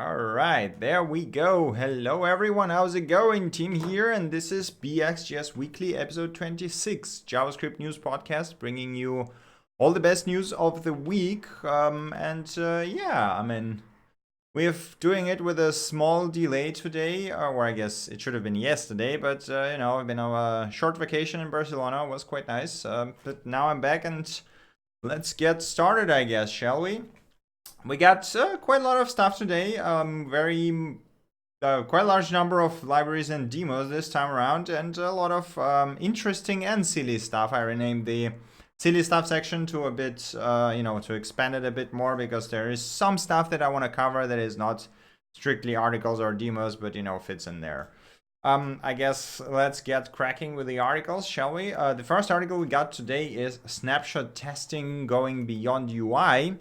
All right, there we go. Hello everyone, how's it going? Team here, and this is BxJS Weekly, episode 26, JavaScript news podcast, bringing you all the best news of the week. We're doing it with a small delay today, or I guess it should have been yesterday, but I've been on a short vacation in Barcelona. It was quite nice, but now I'm back, and let's get started, I guess, shall we? We got quite a lot of stuff today. Quite a large number of libraries and demos this time around, and a lot of interesting and silly stuff. I renamed the silly stuff section to a bit, to expand it a bit more, because there is some stuff that I want to cover that is not strictly articles or demos, but fits in there. I guess let's get cracking with the articles, shall we? The first article we got today is Snapshot Testing Going Beyond UI.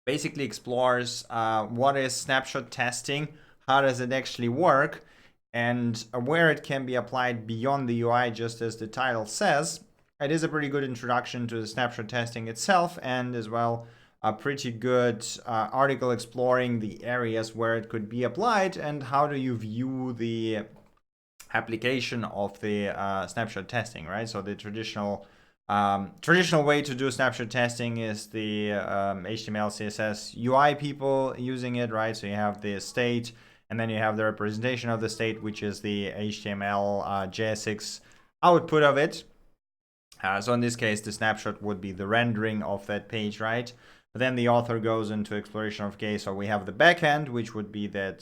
Basically explores what is snapshot testing, how does it actually work, and where it can be applied beyond the UI, just as the title says. It is a pretty good introduction to the snapshot testing itself, and as well a pretty good article exploring the areas where it could be applied and how do you view the application of the snapshot testing, right? So the traditional way to do snapshot testing is the HTML, CSS, UI people using it, right? So you have the state, and then you have the representation of the state, which is the HTML JS6 output of it. So in this case, the snapshot would be the rendering of that page, right? But then the author goes into exploration of case. So we have the backend, which would be that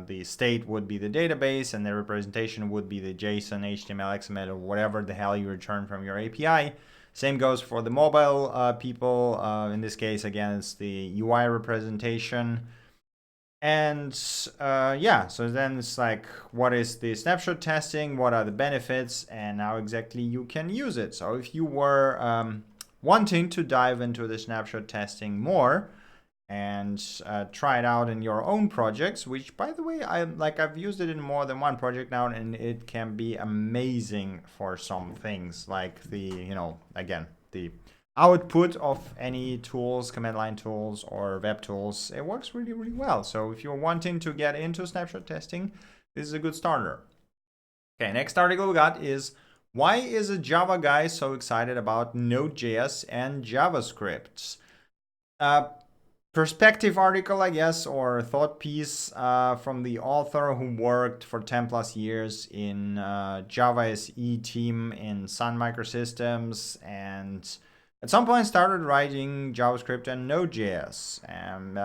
the state would be the database, and the representation would be the JSON, HTML, XML, or whatever the hell you return from your API. Same goes for the mobile people. In this case, again, it's the UI representation. And so then it's like, what is the snapshot testing? What are the benefits? And how exactly you can use it. So if you were wanting to dive into the snapshot testing more and try it out in your own projects, which, by the way, I've used it in more than one project now, and it can be amazing for some things, like the output of any tools, command line tools or web tools. It works really, really well. So if you're wanting to get into snapshot testing, this is a good starter. Okay, next article we got is, why is a Java guy so excited about Node.js and JavaScript? Perspective article, I guess, or thought piece from the author who worked for 10 plus years in Java SE team in Sun Microsystems, and at some point started writing JavaScript and Node.js. And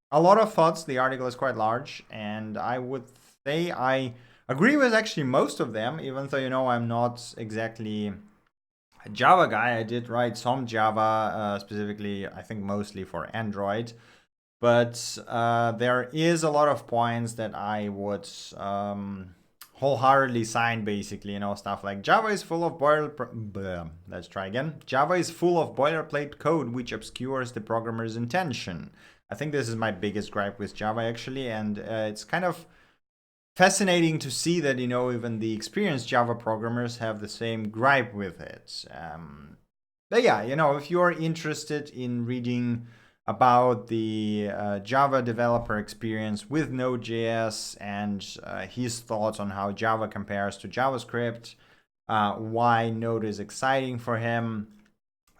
a lot of thoughts. The article is quite large, and I would say I agree with actually most of them, even though, I'm not exactly a Java guy. I did write some Java, specifically, I think mostly for Android. But there is a lot of points that I would wholeheartedly sign, basically, stuff like Java is full of Java is full of boilerplate code which obscures the programmer's intention. I think this is my biggest gripe with Java, actually, and it's kind of fascinating to see that, even the experienced Java programmers have the same gripe with it. But yeah, if you're interested in reading about the Java developer experience with Node.js and his thoughts on how Java compares to JavaScript, why Node is exciting for him,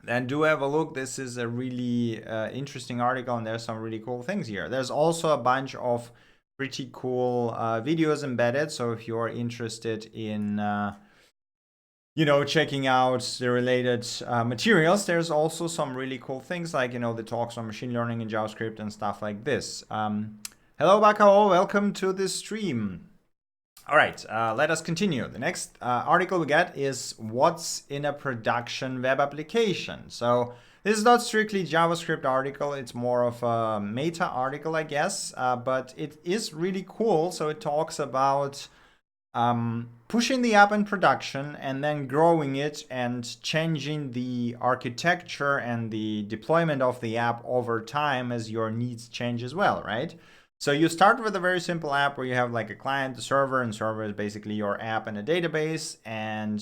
then do have a look. This is a really interesting article, and there's some really cool things here. There's also a bunch of pretty cool videos embedded. So if you're interested in checking out the related materials, there's also some really cool things, like the talks on machine learning in JavaScript and stuff like this. Hello Bakao, welcome to this stream. All right, let us continue. The next article we get is, what's in a production web application? So this is not strictly JavaScript article, it's more of a meta article, I guess, but it is really cool. So it talks about pushing the app in production and then growing it and changing the architecture and the deployment of the app over time as your needs change as well, right? So you start with a very simple app where you have like a client, a server, and server is basically your app and a database, and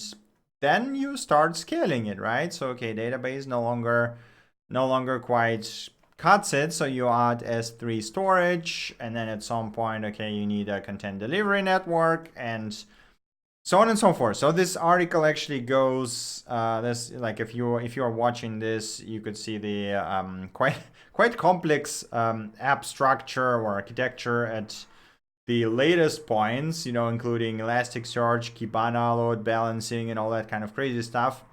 then you start scaling it, right? So okay, database no longer quite cuts it. So you add S3 storage, and then at some point, okay, you need a content delivery network, and so on and so forth. So this article actually goes, this, like, if you are watching this, you could see the quite complex app structure or architecture at the latest points, you know, including Elasticsearch, Kibana, load balancing, and all that kind of crazy stuff.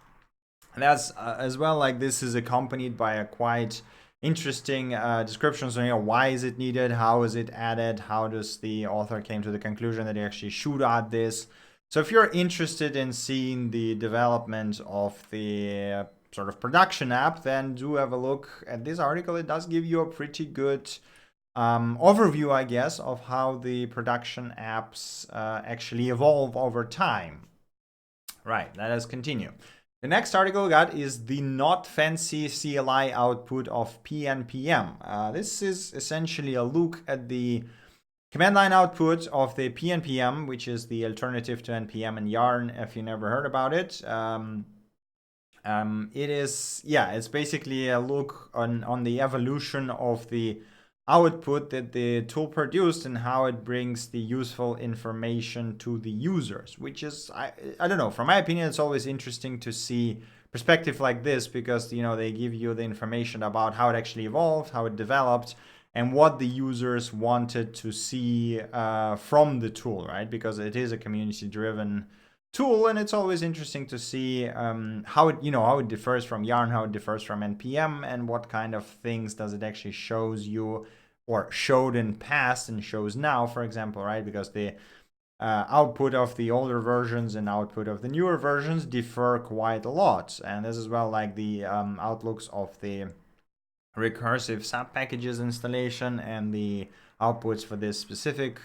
And that's as well, like, this is accompanied by a quite interesting description. So, you know, why is it needed? How is it added? How does the author came to the conclusion that he actually should add this? So if you're interested in seeing the development of the sort of production app, then do have a look at this article. It does give you a pretty good overview, I guess, of how the production apps actually evolve over time. Right, let us continue. The next article we got is the not fancy CLI output of pnpm. This is essentially a look at the command line output of the pnpm, which is the alternative to npm and yarn, if you never heard about it. It is, yeah, it's basically a look on the evolution of the output that the tool produced and how it brings the useful information to the users, which is, I don't know, from my opinion, it's always interesting to see perspective like this, because, you know, they give you the information about how it actually evolved, how it developed, and what the users wanted to see from the tool, right? Because it is a community-driven tool, and it's always interesting to see how it differs from yarn, how it differs from npm, and what kind of things does it actually shows you, or showed in past and shows now, for example, right? Because the output of the older versions and output of the newer versions differ quite a lot, and this is well like the outlooks of the recursive sub packages installation and the outputs for this specific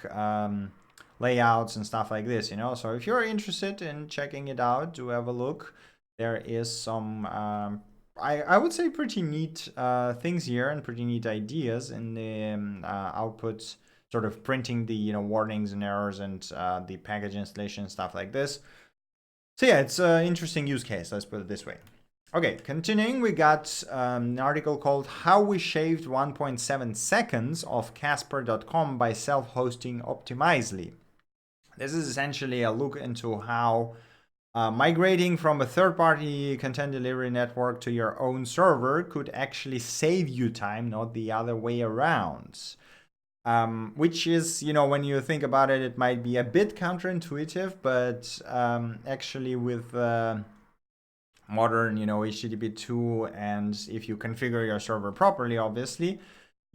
layouts and stuff like this, you know. So if you're interested in checking it out, do have a look. There is some I would say pretty neat things here and pretty neat ideas in the outputs, sort of printing the, you know, warnings and errors and the package installation and stuff like this. So yeah, it's an interesting use case, let's put it this way. Okay, continuing, we got an article called How We Shaved 1.7 Seconds of Casper.com by Self-Hosting Optimizely. This is essentially a look into how migrating from a third-party content delivery network to your own server could actually save you time, not the other way around. Which is, you know, when you think about it, it might be a bit counterintuitive, but actually with modern, you know, HTTP 2, and if you configure your server properly, obviously,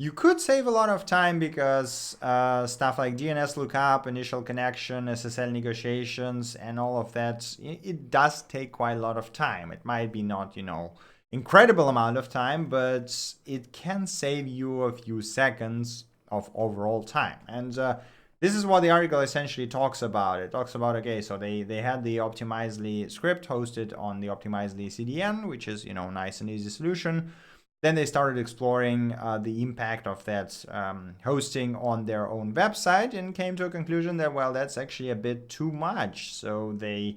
you could save a lot of time, because stuff like DNS lookup, initial connection, SSL negotiations, and all of that, it does take quite a lot of time. It might be not, you know, incredible amount of time, but it can save you a few seconds of overall time. And this is what the article essentially talks about. It talks about, okay, so they had the Optimizely script hosted on the Optimizely CDN, which is, you know, nice and easy solution. Then they started exploring the impact of that hosting on their own website, and came to a conclusion that, well, that's actually a bit too much. So they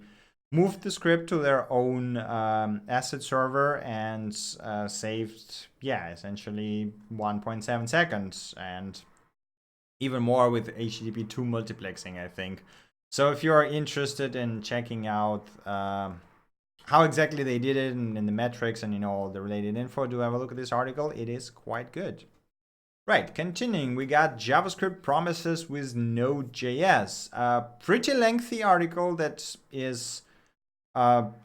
moved the script to their own asset server and saved, yeah, essentially 1.7 seconds, and even more with HTTP 2 multiplexing, I think. So if you're interested in checking out how exactly they did it and the metrics and, you know, all the related info, do have a look at this article. It is quite good. Right, continuing, we got JavaScript Promises with Node.js. A pretty lengthy article that is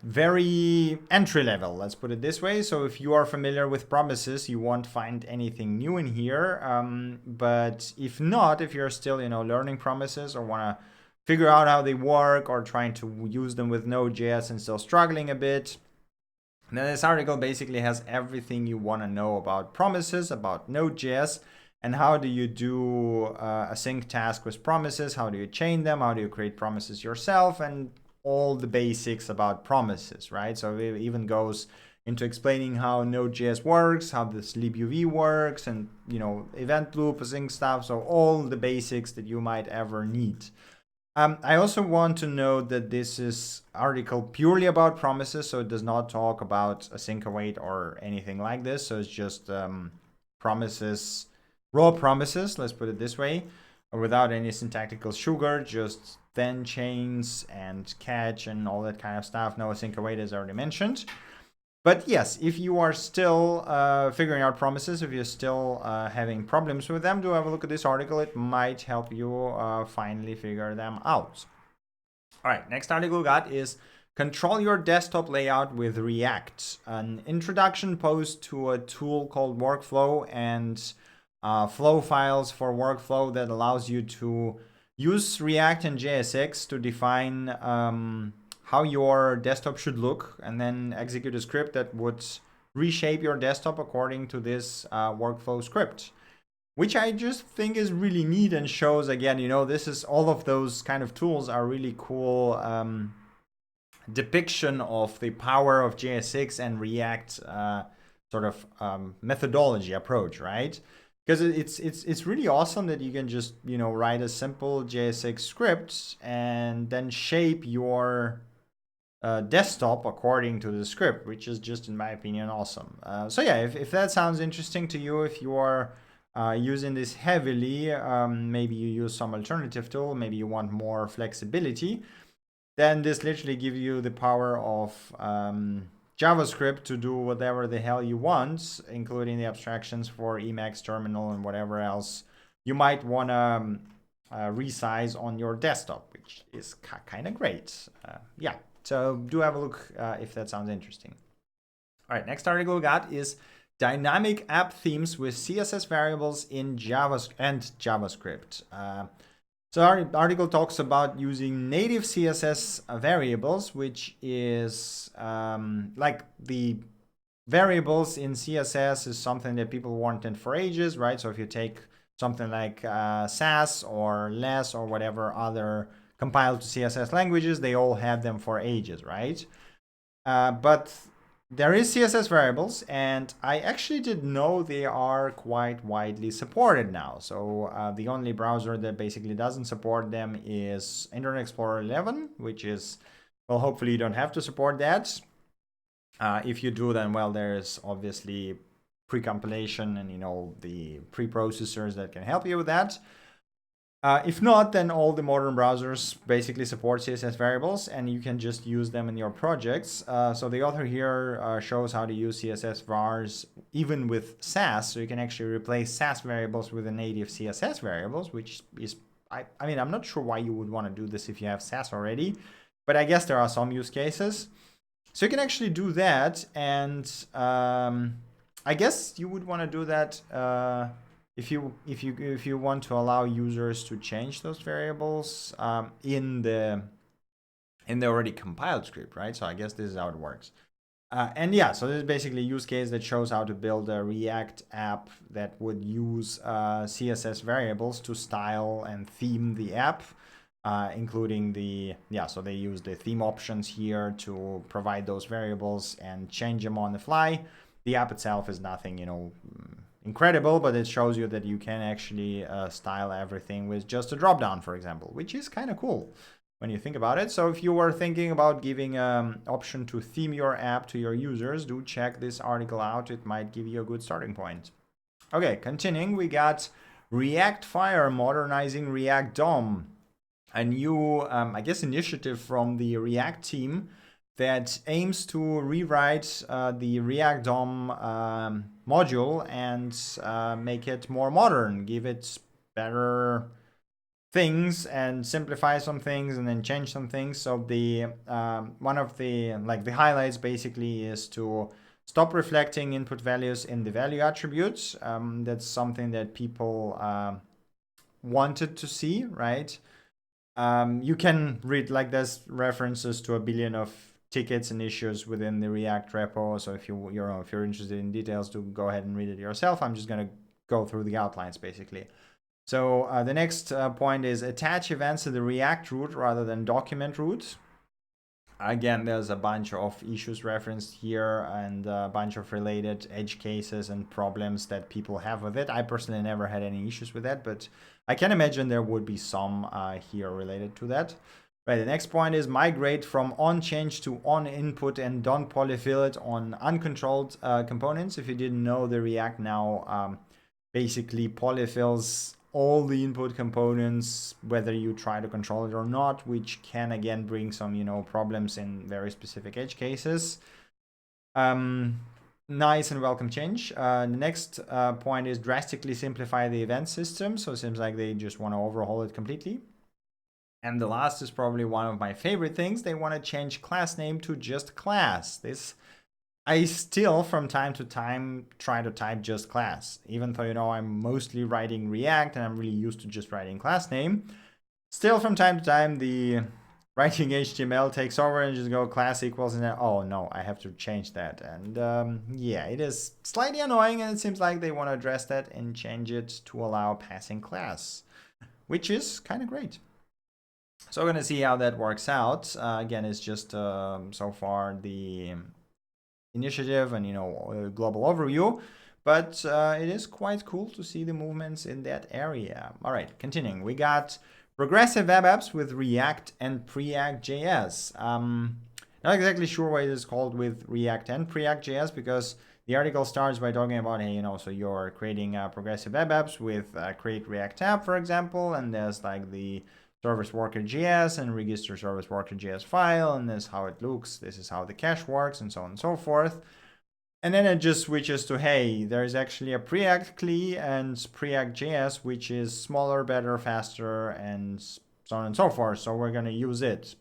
very entry level, let's put it this way. So if you are familiar with promises, you won't find anything new in here. But if not, if you're still, you know, learning promises, or want to figure out how they work, or trying to use them with Node.js and still struggling a bit, then this article basically has everything you want to know about promises, about Node.js, and how do you do a sync task with promises, how do you chain them, how do you create promises yourself, and all the basics about promises, right? So it even goes into explaining how Node.js works, how this libuv works, and, you know, event loop, async stuff. So all the basics that you might ever need. I also want to note that this is article purely about promises, so it does not talk about async await or anything like this. So it's just promises, raw promises, let's put it this way, without any syntactical sugar, just then chains and catch and all that kind of stuff. No async await, as already mentioned. But yes, if you are still figuring out promises, if you're still having problems with them, do have a look at this article. It might help you finally figure them out. All right, next article we got is Control Your Desktop Layout with React, an introduction post to a tool called Workflow and flow files for workflow that allows you to use React and JSX to define how your desktop should look, and then execute a script that would reshape your desktop according to this workflow script, which I just think is really neat and shows, again, you know, this is all of those kind of tools are really cool depiction of the power of JSX and React sort of methodology approach, right? Because it's really awesome that you can just, you know, write a simple JSX script and then shape your desktop according to the script, which is just, in my opinion, awesome. So yeah, if that sounds interesting to you, if you are using this heavily, maybe you use some alternative tool, maybe you want more flexibility, then this literally gives you the power of JavaScript to do whatever the hell you want, including the abstractions for Emacs terminal and whatever else you might want to resize on your desktop, which is kind of great. Yeah, so do have a look if that sounds interesting. All right, next article we got is Dynamic App Themes with CSS Variables in JavaScript and JavaScript. So our article talks about using native CSS variables, which is like the variables in CSS is something that people wanted for ages, right? So if you take something like Sass or Less or whatever other compiled to CSS languages, they all have them for ages, right? But there is CSS variables, and I actually didn't know they are quite widely supported now. So the only browser that basically doesn't support them is Internet Explorer 11, which is, well, hopefully you don't have to support that. If you do, then, well, there's obviously pre-compilation and, you know, the pre-processors that can help you with that. If not, then all the modern browsers basically support CSS variables, and you can just use them in your projects. So the author here shows how to use CSS vars even with Sass. So you can actually replace Sass variables with the native CSS variables, which is, I mean, I'm not sure why you would want to do this if you have Sass already, but I guess there are some use cases. So you can actually do that, and I guess you would want to do that if you want to allow users to change those variables in the already compiled script, right? So I guess this is how it works. And yeah, so this is basically a use case that shows how to build a React app that would use CSS variables to style and theme the app, including so they use the theme options here to provide those variables and change them on the fly. The app itself is nothing, you know, incredible, but it shows you that you can actually style everything with just a drop-down, for example, which is kind of cool when you think about it. So if you were thinking about giving an option to theme your app to your users, do check this article out. It might give you a good starting point. Okay, continuing, we got React Fire modernizing React DOM, a new, I guess, initiative from the React team that aims to rewrite the React DOM module and make it more modern, give it better things and simplify some things and then change some things. So the one of the the highlights basically is to stop reflecting input values in the value attributes. That's something that people wanted to see, right? You can read, like, there's references to a billion of tickets and issues within the React repo. So if you're interested in details, to go ahead and read it yourself. I'm just going to go through the outlines basically. So the next point is attach events to the React route rather than document route. Again, there's a bunch of issues referenced here and a bunch of related edge cases and problems that people have with it. I personally never had any issues with that, but I can imagine there would be some here related to that. Right, the next point is migrate from on change to on input and don't polyfill it on uncontrolled components. If you didn't know, the React now basically polyfills all the input components, whether you try to control it or not, which can again bring some, you know, problems in very specific edge cases. Nice and welcome change. The next point is drastically simplify the event system. So it seems like they just want to overhaul it completely. And the last is probably one of my favorite things. They want to change class name to just class. This, I still from time to time try to type just class, even though, you know, I'm mostly writing React and I'm really used to just writing class name. Still from time to time, the writing HTML takes over and just go class equals, and then, oh no, I have to change that. And yeah, it is slightly annoying, and it seems like they want to address that and change it to allow passing class, which is kind of great. So we're going to see how that works out. Again, it's just so far the initiative and, you know, global overview, but it is quite cool to see the movements in that area. All right, continuing. We got progressive web apps with React and Preact.js. Not exactly sure why it is called with React and Preact.js, because the article starts by talking about, hey, you know, so you're creating progressive web apps with create React app, for example, and there's like the service worker.js and register service worker.js file, and this is how it looks, this is how the cache works, and so on and so forth. And then it just switches to, hey, there's actually a Preact CLI and Preact.js, which is smaller, better, faster, and so on and so forth. So we're going to use it.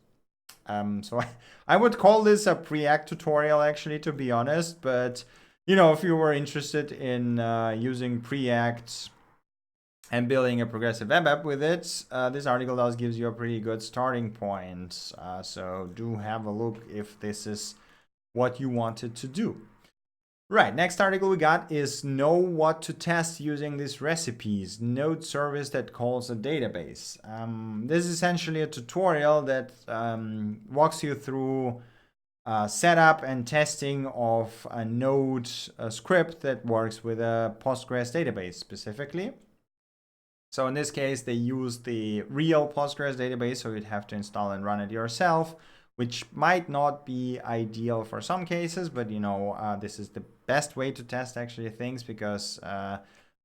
So I would call this a Preact tutorial, actually, to be honest. But, you know, if you were interested in using Preact and building a progressive web app with it, this article does gives you a pretty good starting point. So do have a look if this is what you wanted to do. Right, next article we got is know what to test using these recipes, node service that calls a database. This is essentially a tutorial that walks you through setup and testing of a node script that works with a Postgres database specifically. So in this case, they use the real Postgres database, so you'd have to install and run it yourself, which might not be ideal for some cases, but, you know, this is the best way to test actually things, because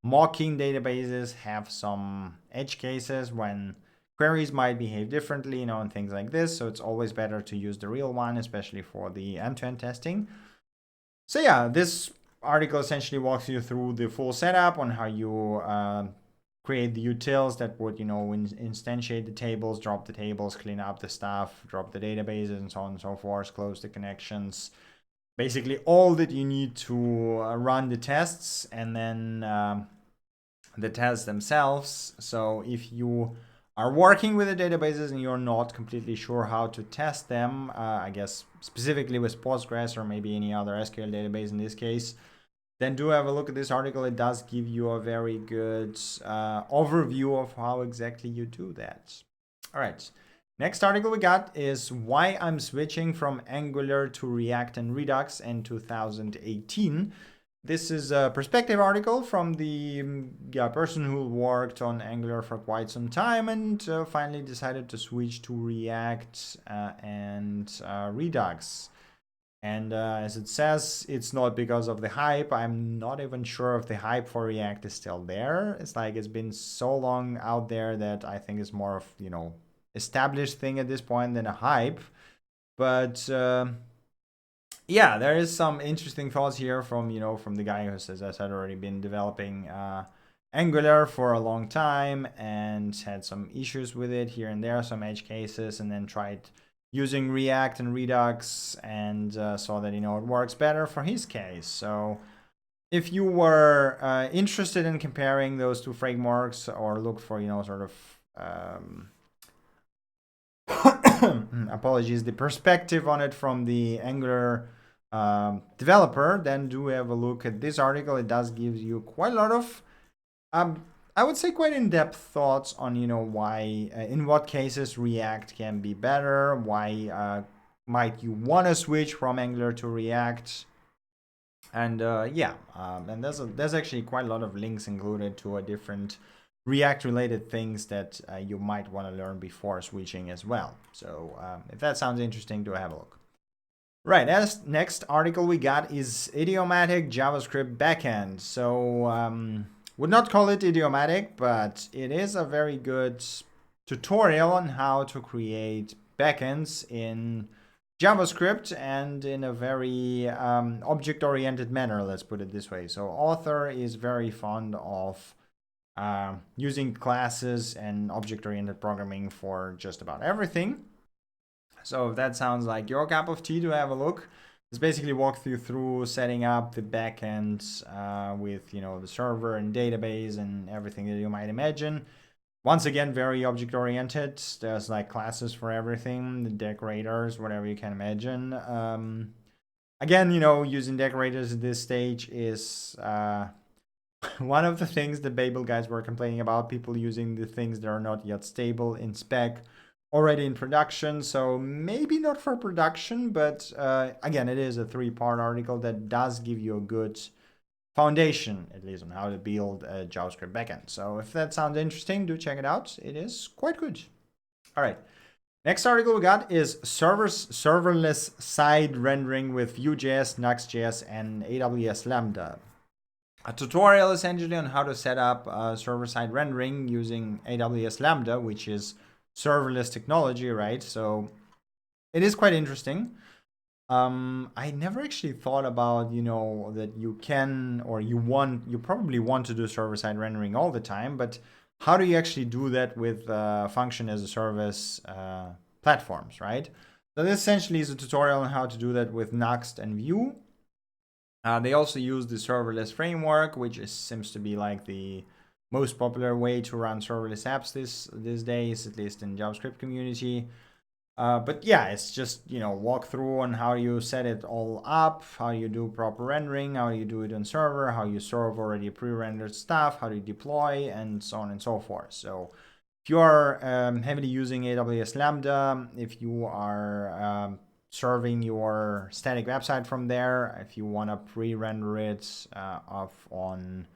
mocking databases have some edge cases when queries might behave differently, you know, and things like this. So it's always better to use the real one, especially for the end-to-end testing. So yeah, this article essentially walks you through the full setup on how you create the utils that would, you know, instantiate the tables, drop the tables, clean up the stuff, drop the databases, and so on and so forth, close the connections. Basically all that you need to run the tests, and then the tests themselves. So if you are working with the databases and you're not completely sure how to test them, I guess specifically with Postgres or maybe any other SQL database in this case, then do have a look at this article. It does give you a very good overview of how exactly you do that. All right. Next article we got is why I'm switching from Angular to React and Redux in 2018. This is a perspective article from the person who worked on Angular for quite some time and finally decided to switch to React and Redux. And as it says, it's not because of the hype. I'm not even sure if the hype for React is still there. It's like it's been so long out there that I think it's more of, you know, established thing at this point than a hype. But yeah, there is some interesting thoughts here from, you know, from the guy who says I've already been developing Angular for a long time and had some issues with it here and there, some edge cases, and then tried using React and Redux and saw that, you know, it works better for his case. So if you were interested in comparing those two frameworks or look for, you know, sort of apologies, the perspective on it from the Angular developer, then do have a look at this article. It does give you quite a lot of I would say quite in-depth thoughts on, you know, why, in what cases React can be better, why might you want to switch from Angular to React, and yeah, and there's actually quite a lot of links included to a different React-related things that you might want to learn before switching as well. So if that sounds interesting, do have a look. Right, next article we got is Idiomatic JavaScript Backend. So would not call it idiomatic, but it is a very good tutorial on how to create backends in JavaScript and in a very object-oriented manner, let's put it this way. So author is very fond of using classes and object-oriented programming for just about everything. So if that sounds like your cup of tea, to have a look. It's basically walk you through setting up the backend with the server and database and everything that you might imagine. Once again, very object-oriented. There's like classes for everything, the decorators, whatever you can imagine. Again, using decorators at this stage is one of the things the Babel guys were complaining about, people using the things that are not yet stable in spec already in production. So maybe not for production, but again, it is a 3-part article that does give you a good foundation, at least, on how to build a JavaScript backend. So if that sounds interesting, do check it out. It is quite good. All right. Next article we got is serverless-side rendering with Vue.js, Nuxt.js, and AWS Lambda. A tutorial essentially on how to set up server-side rendering using AWS Lambda, which is serverless technology, right? So it is quite interesting. I never actually thought about, that you can, or you probably want to do server-side rendering all the time, but how do you actually do that with function as a service platforms, right? So this essentially is a tutorial on how to do that with Nuxt and Vue. They also use the serverless framework, which seems to be like the most popular way to run serverless apps these days, at least in JavaScript community. But yeah, it's just, walk through on how you set it all up, how you do proper rendering, how you do it on server, how you serve already pre-rendered stuff, how do you deploy, and so on and so forth. So if you are heavily using AWS Lambda, if you are serving your static website from there, if you want to pre-render it on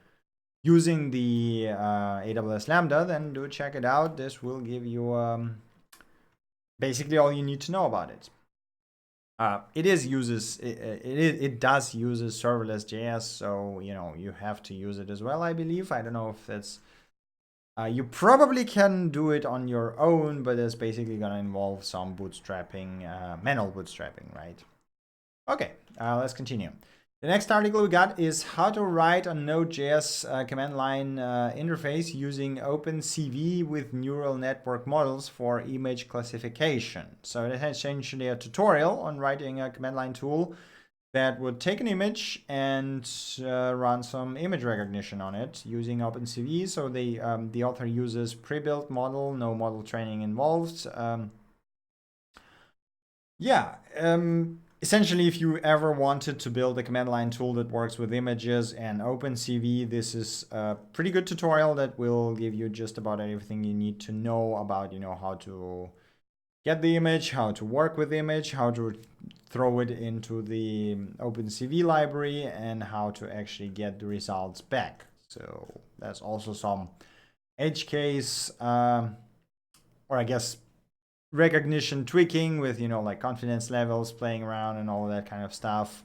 using the AWS Lambda, then do check it out. This will give you basically all you need to know about it. It does use serverless.js, so you have to use it as well, I believe. I don't know if that's you probably can do it on your own, but it's basically going to involve some bootstrapping, manual bootstrapping, right? Okay, let's continue. The next article we got is how to write a Node.js command line interface using OpenCV with neural network models for image classification. So it is essentially a tutorial on writing a command line tool that would take an image and run some image recognition on it using OpenCV. So the author uses pre-built model, no model training involved. Essentially, if you ever wanted to build a command line tool that works with images and OpenCV, this is a pretty good tutorial that will give you just about everything you need to know about, how to get the image, how to work with the image, how to throw it into the OpenCV library, and how to actually get the results back. So there's also some edge case, or I guess recognition tweaking with like confidence levels playing around and all that kind of stuff.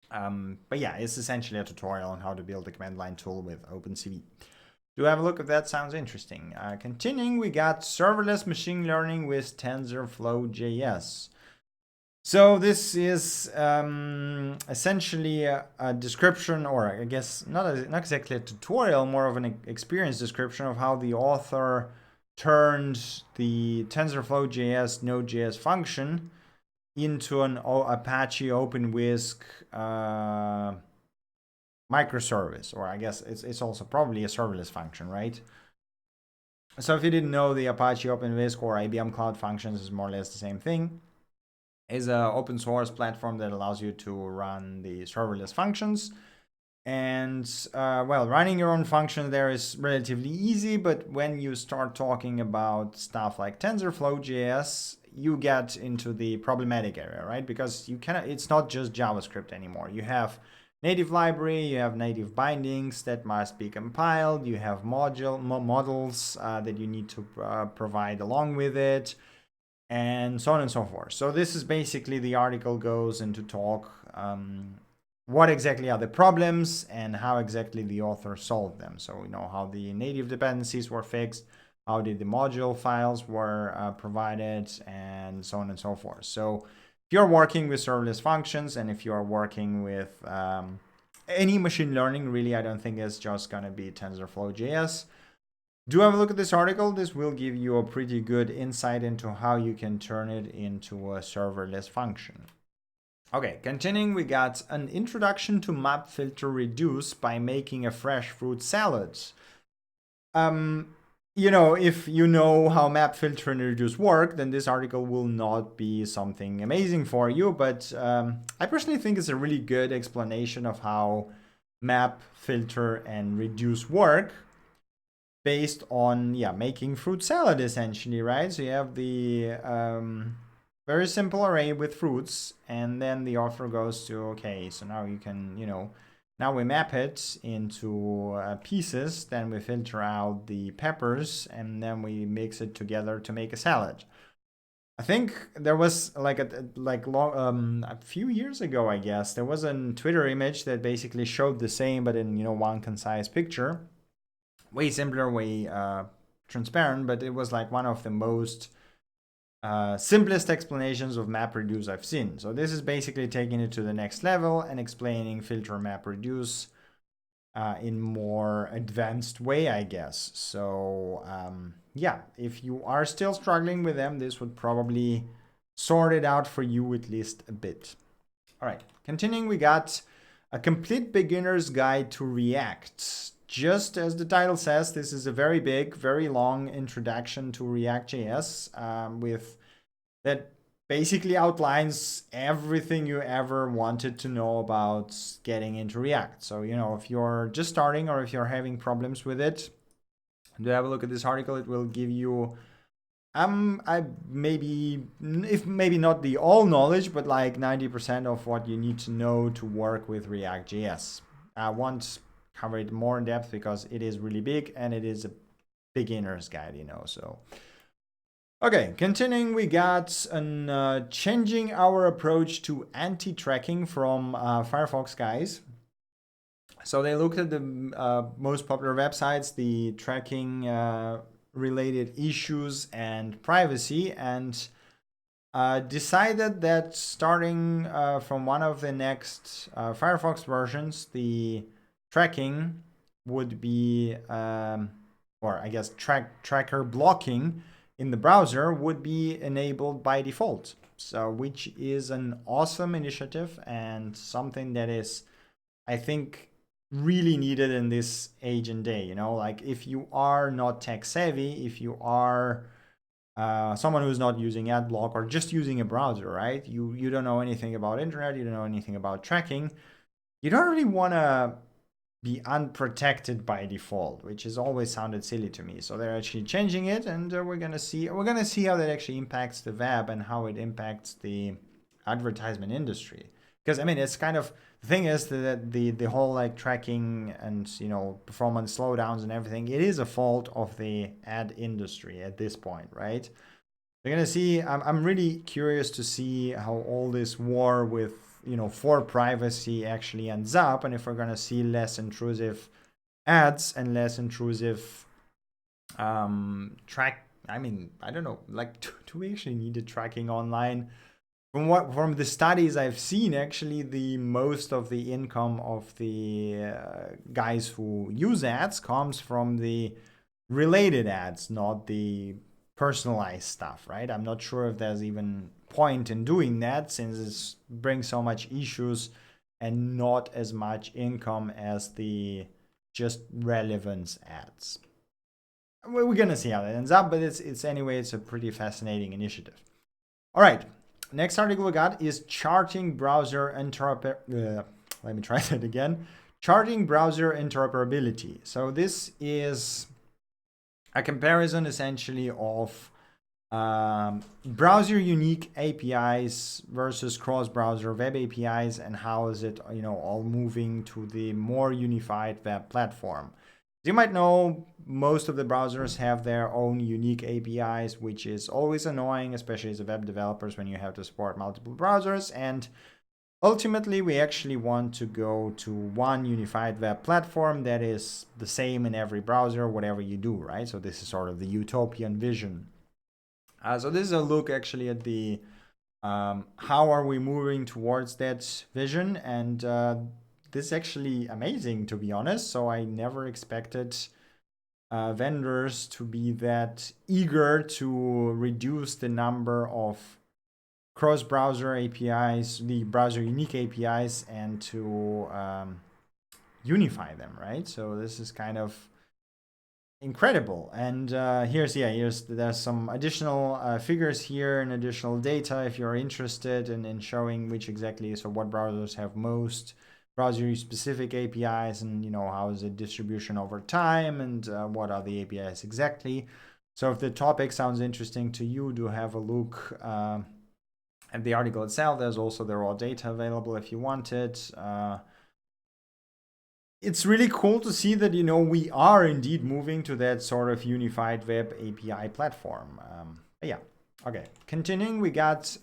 But yeah, it's essentially a tutorial on how to build a command line tool with OpenCV. Do have a look if that sounds interesting. Continuing, we got serverless machine learning with TensorFlow.js. So this is essentially a description, or I guess not exactly a tutorial, more of an experience description of how the author turned the TensorFlow.js Node.js function into an Apache OpenWhisk microservice, or I guess it's also probably a serverless function, right? So if you didn't know, the Apache OpenWhisk or IBM Cloud Functions is more or less the same thing. It's an open source platform that allows you to run the serverless functions. And running your own function there is relatively easy, but when you start talking about stuff like TensorFlow.js, you get into the problematic area, right? Because it's not just JavaScript anymore. You have native library, you have native bindings that must be compiled, you have models that you need to provide along with it, and so on and so forth. So this is basically, the article goes into talk what exactly are the problems and how exactly the author solved them. So, how the native dependencies were fixed, how did the module files were provided, and so on and so forth. So if you're working with serverless functions and if you're working with any machine learning, really, I don't think it's just going to be TensorFlow.js. Do have a look at this article. This will give you a pretty good insight into how you can turn it into a serverless function. Okay, continuing, we got an introduction to map filter reduce by making a fresh fruit salad. If you know how map filter and reduce work, then this article will not be something amazing for you. But I personally think it's a really good explanation of how map filter and reduce work based on making fruit salad, essentially, right? So you have the very simple array with fruits, and then the author goes to, okay, so now you can, now we map it into pieces, then we filter out the peppers, and then we mix it together to make a salad. I think there was a few years ago, I guess, there was a Twitter image that basically showed the same, but in one concise picture, way simpler, way transparent, but it was like one of the most simplest explanations of map reduce I've seen. So this is basically taking it to the next level and explaining filter map reduce in more advanced way, I guess. So if you are still struggling with them, this would probably sort it out for you at least a bit. All right, continuing, we got a complete beginner's guide to React. Just as the title says, this is a very big, very long introduction to React.js with that basically outlines everything you ever wanted to know about getting into React. So, if you're just starting or if you're having problems with it, do have a look at this article. It will give you maybe not the all knowledge, but like 90% of what you need to know to work with React.js. I won't cover it more in depth because it is really big and it is a beginner's guide, so. Okay, continuing, we got an changing our approach to anti-tracking from Firefox guys. So they looked at the most popular websites, the tracking related issues and privacy, and decided that starting from one of the next Firefox versions, the tracking would be, tracker blocking in the browser would be enabled by default. So, which is an awesome initiative and something that is, I think, really needed in this age and day. Like if you are not tech savvy, if you are someone who's not using AdBlock or just using a browser, right? You don't know anything about internet, you don't know anything about tracking. You don't really want to be unprotected by default, which has always sounded silly to me. So they're actually changing it, and we're gonna see how that actually impacts the web and how it impacts the advertisement industry. Because it's kind of, the thing is that the whole like tracking and performance slowdowns and everything, it is a fault of the ad industry at this point, right? We're gonna see. I'm really curious to see how all this war with for privacy actually ends up, and if we're gonna see less intrusive ads and less intrusive track. I don't know. Like, do we actually need the tracking online? From the studies I've seen, actually, the most of the income of the guys who use ads comes from the related ads, not the personalized stuff, right? I'm not sure if there's even point in doing that, since it brings so much issues and not as much income as the just relevance ads. We're gonna see how that ends up, but it's a pretty fascinating initiative. All right, next article we got is charting browser let me try that again. Charting browser interoperability. So this is a comparison essentially of browser unique APIs versus cross-browser web APIs, and how is it all moving to the more unified web platform. You might know most of the browsers have their own unique APIs, which is always annoying, especially as a web developers when you have to support multiple browsers. And ultimately, we actually want to go to one unified web platform that is the same in every browser, whatever you do, right? So this is sort of the utopian vision. So this is a look actually at the how are we moving towards that vision, and this is actually amazing, to be honest. So I never expected vendors to be that eager to reduce the number of cross-browser APIs, the browser unique APIs, and to unify them, right? So this is kind of incredible. And there's some additional figures here and additional data if you're interested in showing which exactly, so what browsers have most browser specific APIs, and how is the distribution over time, and what are the APIs exactly. So if the topic sounds interesting to you, do have a look at the article itself. There's also the raw data available if you want it. It's really cool to see that, we are indeed moving to that sort of unified web API platform. Yeah, okay. Continuing, we got,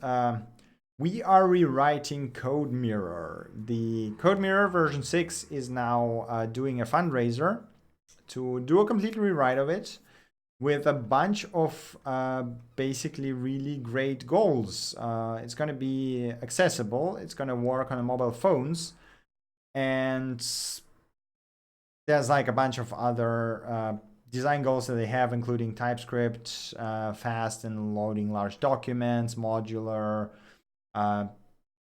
we are rewriting CodeMirror. The CodeMirror version 6 is now doing a fundraiser to do a complete rewrite of it with a bunch of basically really great goals. It's going to be accessible. It's going to work on mobile phones. And there's like a bunch of other design goals that they have, including TypeScript, fast and loading large documents, modular,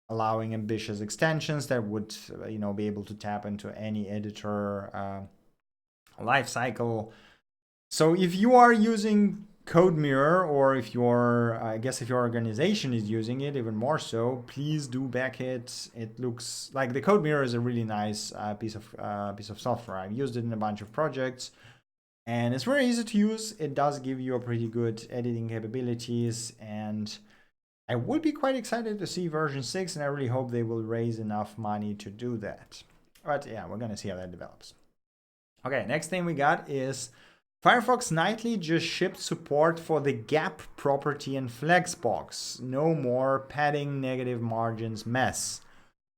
allowing ambitious extensions that would, be able to tap into any editor lifecycle. So if you are using CodeMirror, or if your, if your organization is using it, even more so, please do back it. It looks like the CodeMirror is a really nice piece of software. I've used it in a bunch of projects, and it's very easy to use. It does give you a pretty good editing capabilities, and I would be quite excited to see version 6, and I really hope they will raise enough money to do that. But yeah, we're gonna see how that develops. Okay, next thing we got is Firefox Nightly just shipped support for the gap property in flexbox. No more padding, negative margins mess.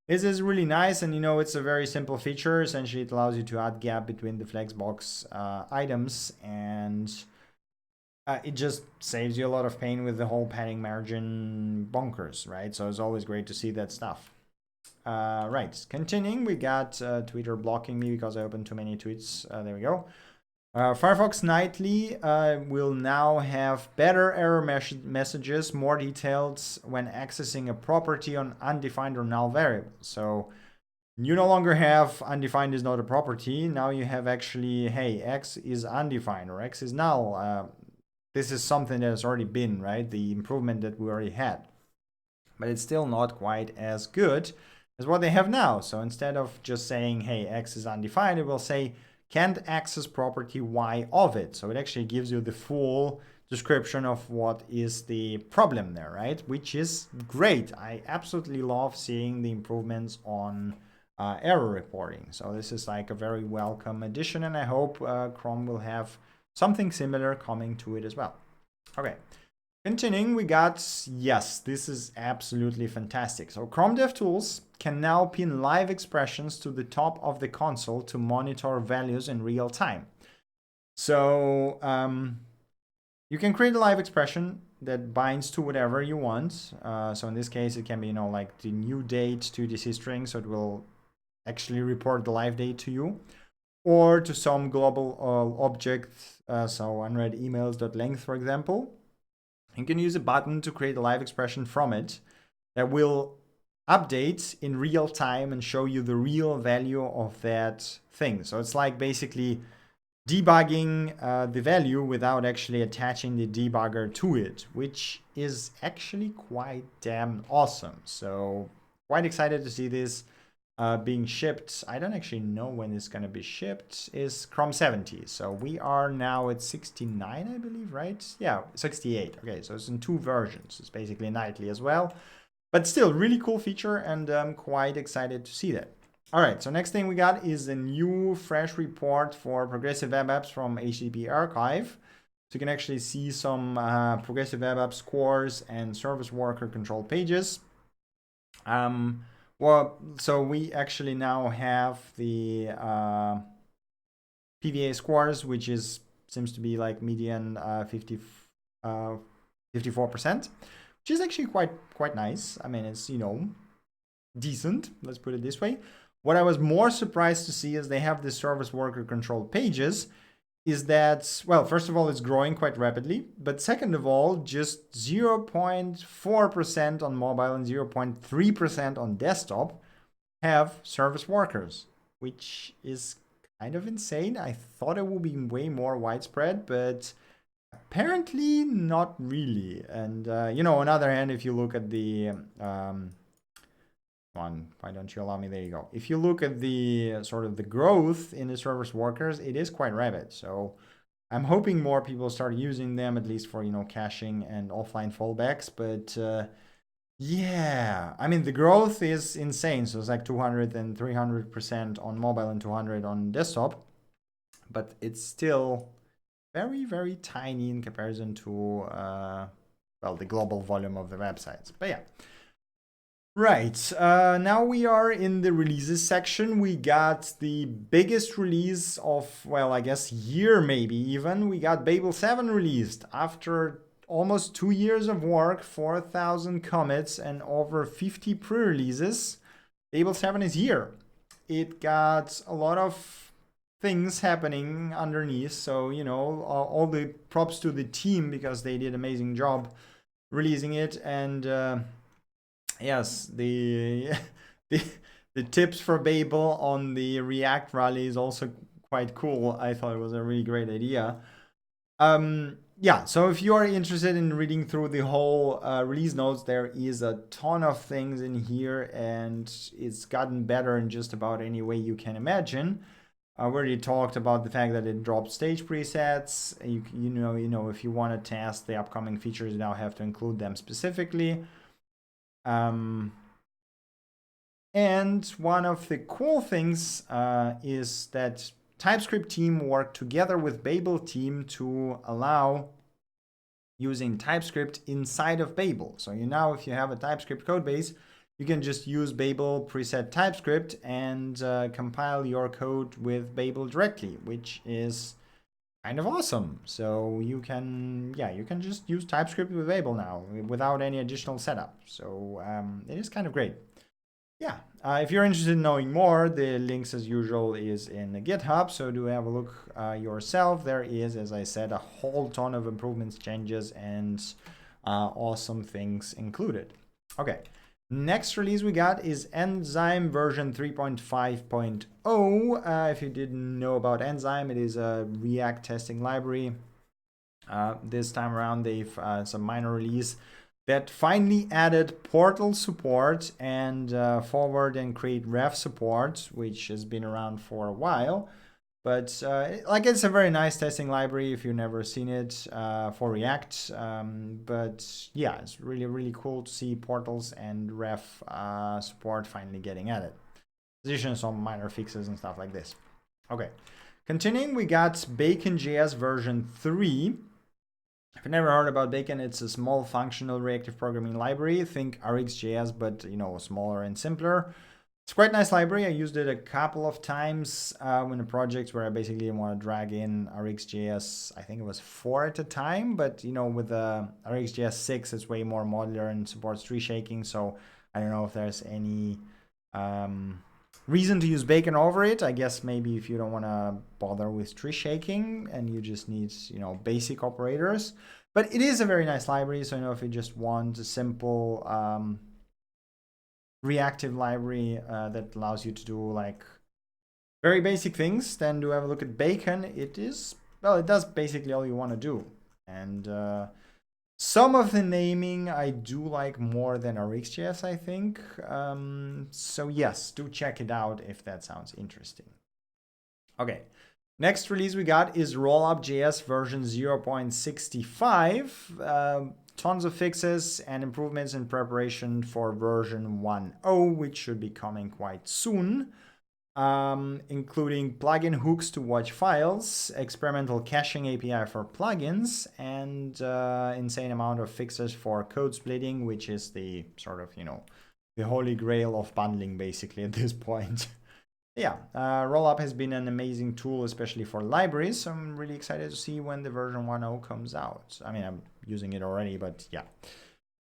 This is really nice, and it's a very simple feature. Essentially, it allows you to add gap between the flexbox items, and it just saves you a lot of pain with the whole padding margin bonkers, right? So it's always great to see that stuff. Right, continuing, we got Twitter blocking me because I opened too many tweets. There we go. Firefox Nightly will now have better error messages, more details when accessing a property on undefined or null variables. So you no longer have undefined is not a property. Now you have actually, hey, X is undefined or X is null. This is something that has already been, right? The improvement that we already had. But it's still not quite as good as what they have now. So instead of just saying, hey, X is undefined, it will say, can't access property Y of it. So it actually gives you the full description of what is the problem there, right? Which is great. I absolutely love seeing the improvements on error reporting. So this is like a very welcome addition, and I hope Chrome will have something similar coming to it as well. Okay. Continuing, we got, yes, this is absolutely fantastic. So Chrome DevTools can now pin live expressions to the top of the console to monitor values in real time. So you can create a live expression that binds to whatever you want. So in this case, it can be, like the new date to this string, so it will actually report the live date to you, or to some global object, so unread emails.length, for example. You can use a button to create a live expression from it that will update in real time and show you the real value of that thing. So it's like basically debugging the value without actually attaching the debugger to it, which is actually quite damn awesome. So quite excited to see this being shipped. I don't actually know when it's going to be shipped. Is Chrome 70. So we are now at 69, I believe, right? Yeah, 68. Okay, so it's in 2 versions. It's basically nightly as well. But still, really cool feature, and I'm quite excited to see that. All right, so next thing we got is a new fresh report for progressive web apps from HTTPArchive. So you can actually see some progressive web app scores and service worker control pages. Well, so we actually now have the PVA scores, which seems to be like median 54%, which is actually quite nice. I mean, it's, decent, let's put it this way. What I was more surprised to see is they have the service worker controlled pages, is that, well, first of all, it's growing quite rapidly, but second of all, just 0.4% on mobile and 0.3% on desktop have service workers, which is kind of insane. I thought it would be way more widespread, but apparently not really. And, on the other hand, if you look at the, why don't you allow me? There you go. If you look at the sort of the growth in the service workers, it is quite rapid. So I'm hoping more people start using them, at least for, caching and offline fallbacks. But yeah, I mean, the growth is insane. So it's like 200 and 300% on mobile and 200 on desktop. But it's still very, very tiny in comparison to, the global volume of the websites. But yeah. Right, now we are in the releases section. We got the biggest release of, well, I guess year maybe even. We got Babel 7 released after almost 2 years of work, 4,000 commits and over 50 pre-releases. Babel 7 is here. It got a lot of things happening underneath. So, all the props to the team because they did an amazing job releasing it. And yes, the tips for Babel on the React rally is also quite cool. I thought it was a really great idea. Yeah, so if you are interested in reading through the whole release notes, there is a ton of things in here, and it's gotten better in just about any way you can imagine. I already talked about the fact that it dropped stage presets. If you want to test the upcoming features, you now have to include them specifically. And one of the cool things is that TypeScript team worked together with Babel team to allow using TypeScript inside of Babel. So if you have a TypeScript code base, you can just use Babel preset TypeScript and compile your code with Babel directly, which is kind of awesome. So you can just use TypeScript with Babel now without any additional setup. So it is kind of great. Yeah, if you're interested in knowing more, the links as usual is in the GitHub. So do have a look yourself. There is, as I said, a whole ton of improvements, changes, and awesome things included. Okay. Next release we got is Enzyme version 3.5.0. If you didn't know about Enzyme, it is a React testing library. This time around, they've some minor release that finally added portal support and forward and create ref support, which has been around for a while. But it's a very nice testing library if you've never seen it for React. But yeah, it's really, really cool to see portals and ref support finally getting added. Addition some minor fixes and stuff like this. Okay, continuing, we got Bacon.js version 3. If you've never heard about Bacon, it's a small functional reactive programming library. Think RxJS, but smaller and simpler. It's quite a nice library. I used it a couple of times in a project where I basically want to drag in RxJS. I think it was 4 at a time, but with the RxJS 6, it's way more modular and supports tree shaking. So I don't know if there's any reason to use Bacon over it. I guess maybe if you don't want to bother with tree shaking and you just need basic operators. But it is a very nice library. So if you just want a simple reactive library that allows you to do very basic things, then do have a look at Bacon. It does basically all you want to do. And some of the naming I do like more than RxJS, I think. So yes, do check it out if that sounds interesting. Okay, next release we got is Rollup.js version 0.65. Tons of fixes and improvements in preparation for version 1.0, which should be coming quite soon, including plugin hooks to watch files, experimental caching API for plugins, and insane amount of fixes for code splitting, which is the sort of, the holy grail of bundling basically at this point. Yeah, Rollup has been an amazing tool, especially for libraries. So I'm really excited to see when the version 1.0 comes out. I mean, I'm using it already, but yeah.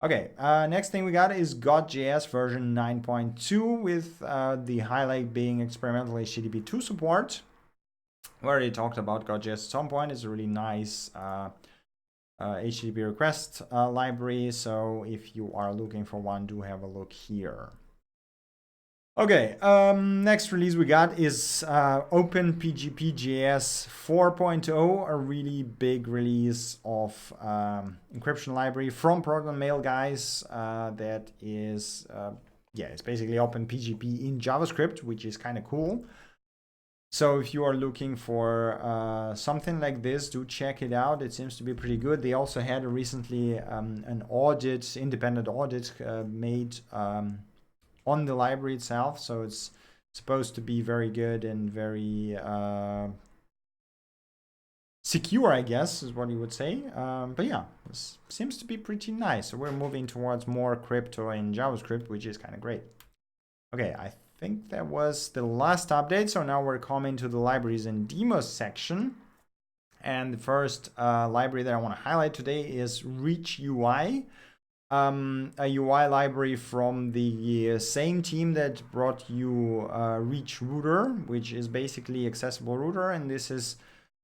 Okay, next thing we got is God.js version 9.2 with the highlight being experimental HTTP 2 support. We already talked about God.js at some point. It's a really nice HTTP request library. So if you are looking for one, do have a look here. Okay, next release we got is OpenPGP.js 4.0, a really big release of encryption library from Proton Mail guys. That is, yeah, it's basically OpenPGP in JavaScript, which is kind of cool. So if you are looking for something like this, do check it out. It seems to be pretty good. They also had recently an audit, independent audit made on the library itself, so it's supposed to be very good and very secure, I guess is what you would say. But yeah, this seems to be pretty nice. So we're moving towards more crypto in JavaScript, which is kind of great. Okay, I think that was the last update. So now we're coming to the libraries and demos section. And the first library that I want to highlight today is Reach UI. A UI library from the same team that brought you Reach Router, which is basically accessible router, and this is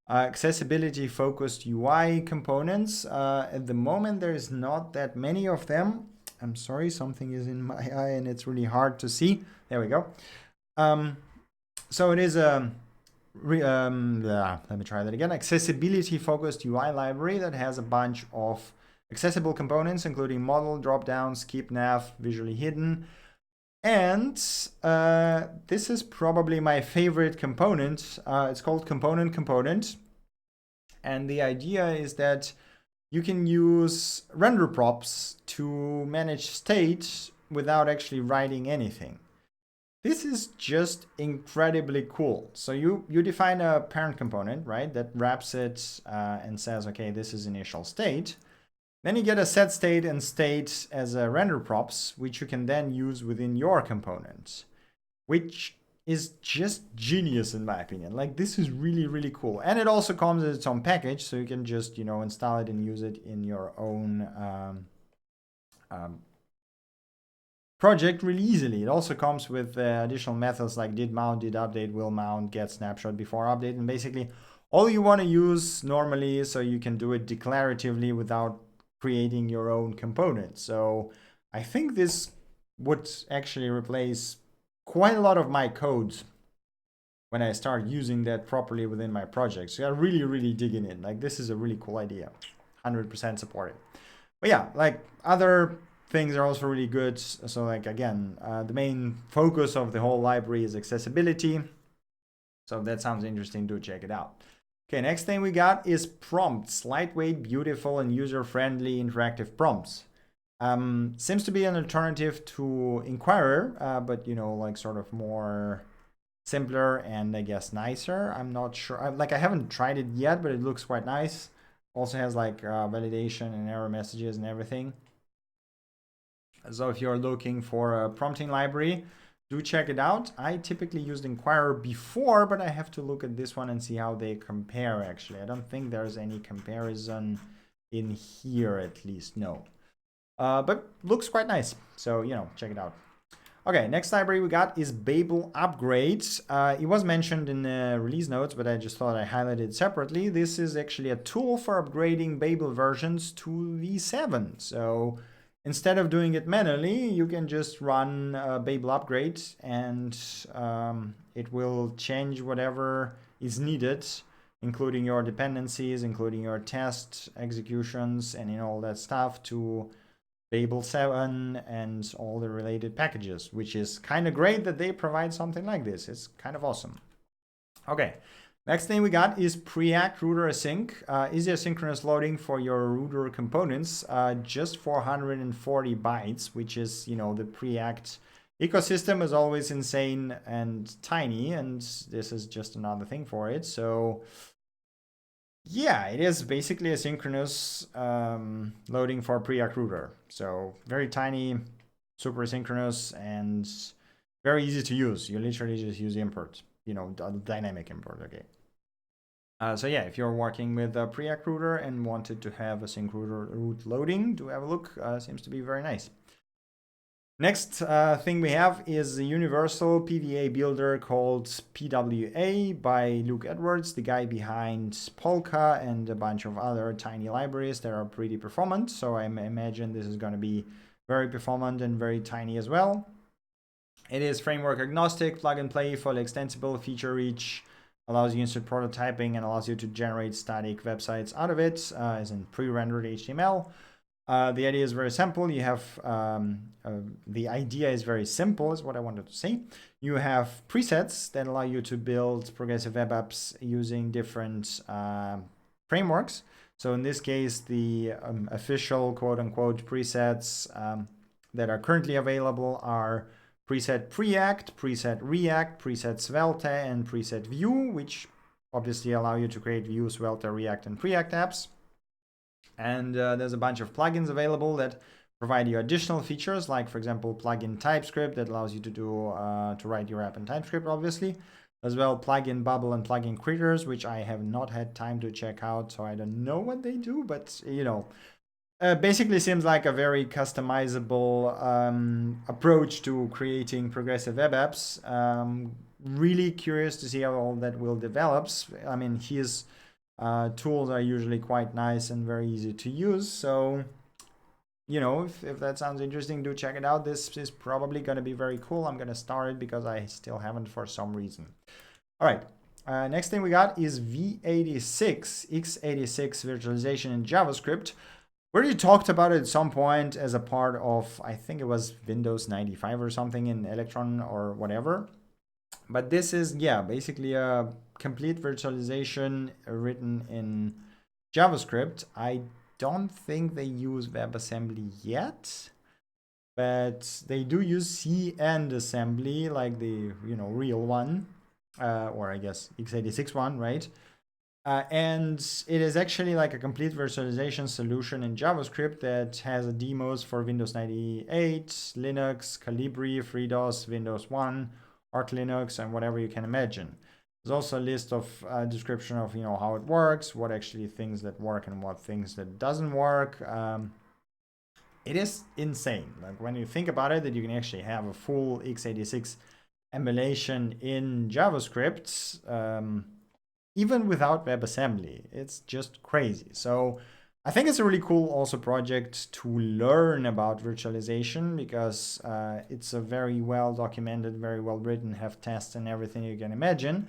accessibility focused UI components. At the moment there is not that many of them. I'm sorry, something is in my eye and it's really hard to see. There we go. So it is a let me try that again. Accessibility focused UI library that has a bunch of accessible components, including model, dropdown, skip nav, visually hidden. And this is probably my favorite component. It's called component. And the idea is that you can use render props to manage state without actually writing anything. This is just incredibly cool. So you define a parent component, right, that wraps it and says, okay, this is initial state. Then you get a set state and state as a render props, which you can then use within your component, which is just genius in my opinion. Like, this is really, really cool. And it also comes as its own package, so you can just, you know, install it and use it in your own project really easily. It also comes with additional methods like did mount, did update, will mount, get snapshot before update, and basically all you want to use normally, so you can do it declaratively without creating your own component. So I think this would actually replace quite a lot of my codes when I start using that properly within my project. So I'm really, really digging it. Like, this is a really cool idea. 100% support it. But yeah, like, other things are also really good. So like, again, the main focus of the whole library is accessibility. So if that sounds interesting, do check it out. Okay, next thing we got is prompts. Lightweight, beautiful, and user-friendly interactive prompts. Seems to be an alternative to Inquirer, but, you know, like sort of more simpler and I guess nicer. I'm not sure. I haven't tried it yet, but it looks quite nice. Also has like validation and error messages and everything. So if you're looking for a prompting library, do check it out. I typically used Inquirer before, but I have to look at this one and see how they compare, actually. I don't think there's any comparison in here, at least, no. But looks quite nice, so, you know, check it out. Okay, next library we got is babel-upgrade. It was mentioned in the release notes, but I just thought I highlighted it separately. This is actually a tool for upgrading Babel versions to v7. So instead of doing it manually, you can just run babel-upgrade and it will change whatever is needed, including your dependencies, including your test executions, and, you know, all that stuff, to Babel 7 and all the related packages, which is kind of great that they provide something like this. It's kind of awesome. Okay, next thing we got is preact-route-async. Easy asynchronous loading for your router components, just 440 bytes, which is, you know, the Preact ecosystem is always insane and tiny, and this is just another thing for it. So yeah, it is basically asynchronous loading for Preact router. So very tiny, super synchronous and very easy to use. You literally just use import, dynamic import. Okay. So yeah, if you're working with a Preact router and wanted to have a sync route loading, do have a look. Seems to be very nice. Next thing we have is a universal PVA builder called PWA by Luke Edwards, the guy behind Polka and a bunch of other tiny libraries that are pretty performant. So I imagine this is going to be very performant and very tiny as well. It is framework agnostic, plug and play, fully extensible, feature rich, allows you instant prototyping and allows you to generate static websites out of it, as in pre-rendered HTML. The idea is very simple. You have the idea is very simple, is what I wanted to say. You have presets that allow you to build progressive web apps using different frameworks. So in this case, the official quote-unquote presets that are currently available are preset Preact, preset React, preset Svelte, and preset Vue, which obviously allow you to create Vue, Svelte, React, and Preact apps. And there's a bunch of plugins available that provide you additional features, like, for example, plugin TypeScript that allows you to write your app in TypeScript, obviously. As well, plugin Bubble and plugin Critters, which I have not had time to check out, so I don't know what they do, but, basically seems like a very customizable approach to creating progressive web apps. Really curious to see how all that will develop. I mean, his tools are usually quite nice and very easy to use. So, if that sounds interesting, do check it out. This is probably going to be very cool. I'm going to start it because I still haven't for some reason. All right. Next thing we got is v86, x86 virtualization in JavaScript. We already talked about it at some point as a part of, I think it was Windows 95 or something in Electron or whatever. But this is, basically a complete virtualization written in JavaScript. I don't think they use WebAssembly yet, but they do use C and assembly, like the real one, or I guess x86 one, right? And it is actually like a complete virtualization solution in JavaScript that has a demos for Windows 98, Linux, Calibri, FreeDOS, Windows 1, Arch Linux, and whatever you can imagine. There's also a list of description of how it works, what actually things that work and what things that doesn't work. It is insane. Like when you think about it, that you can actually have a full x86 emulation in JavaScript, even without WebAssembly. It's just crazy. So I think it's a really cool also project to learn about virtualization because it's a very well documented, very well written, have tests and everything you can imagine.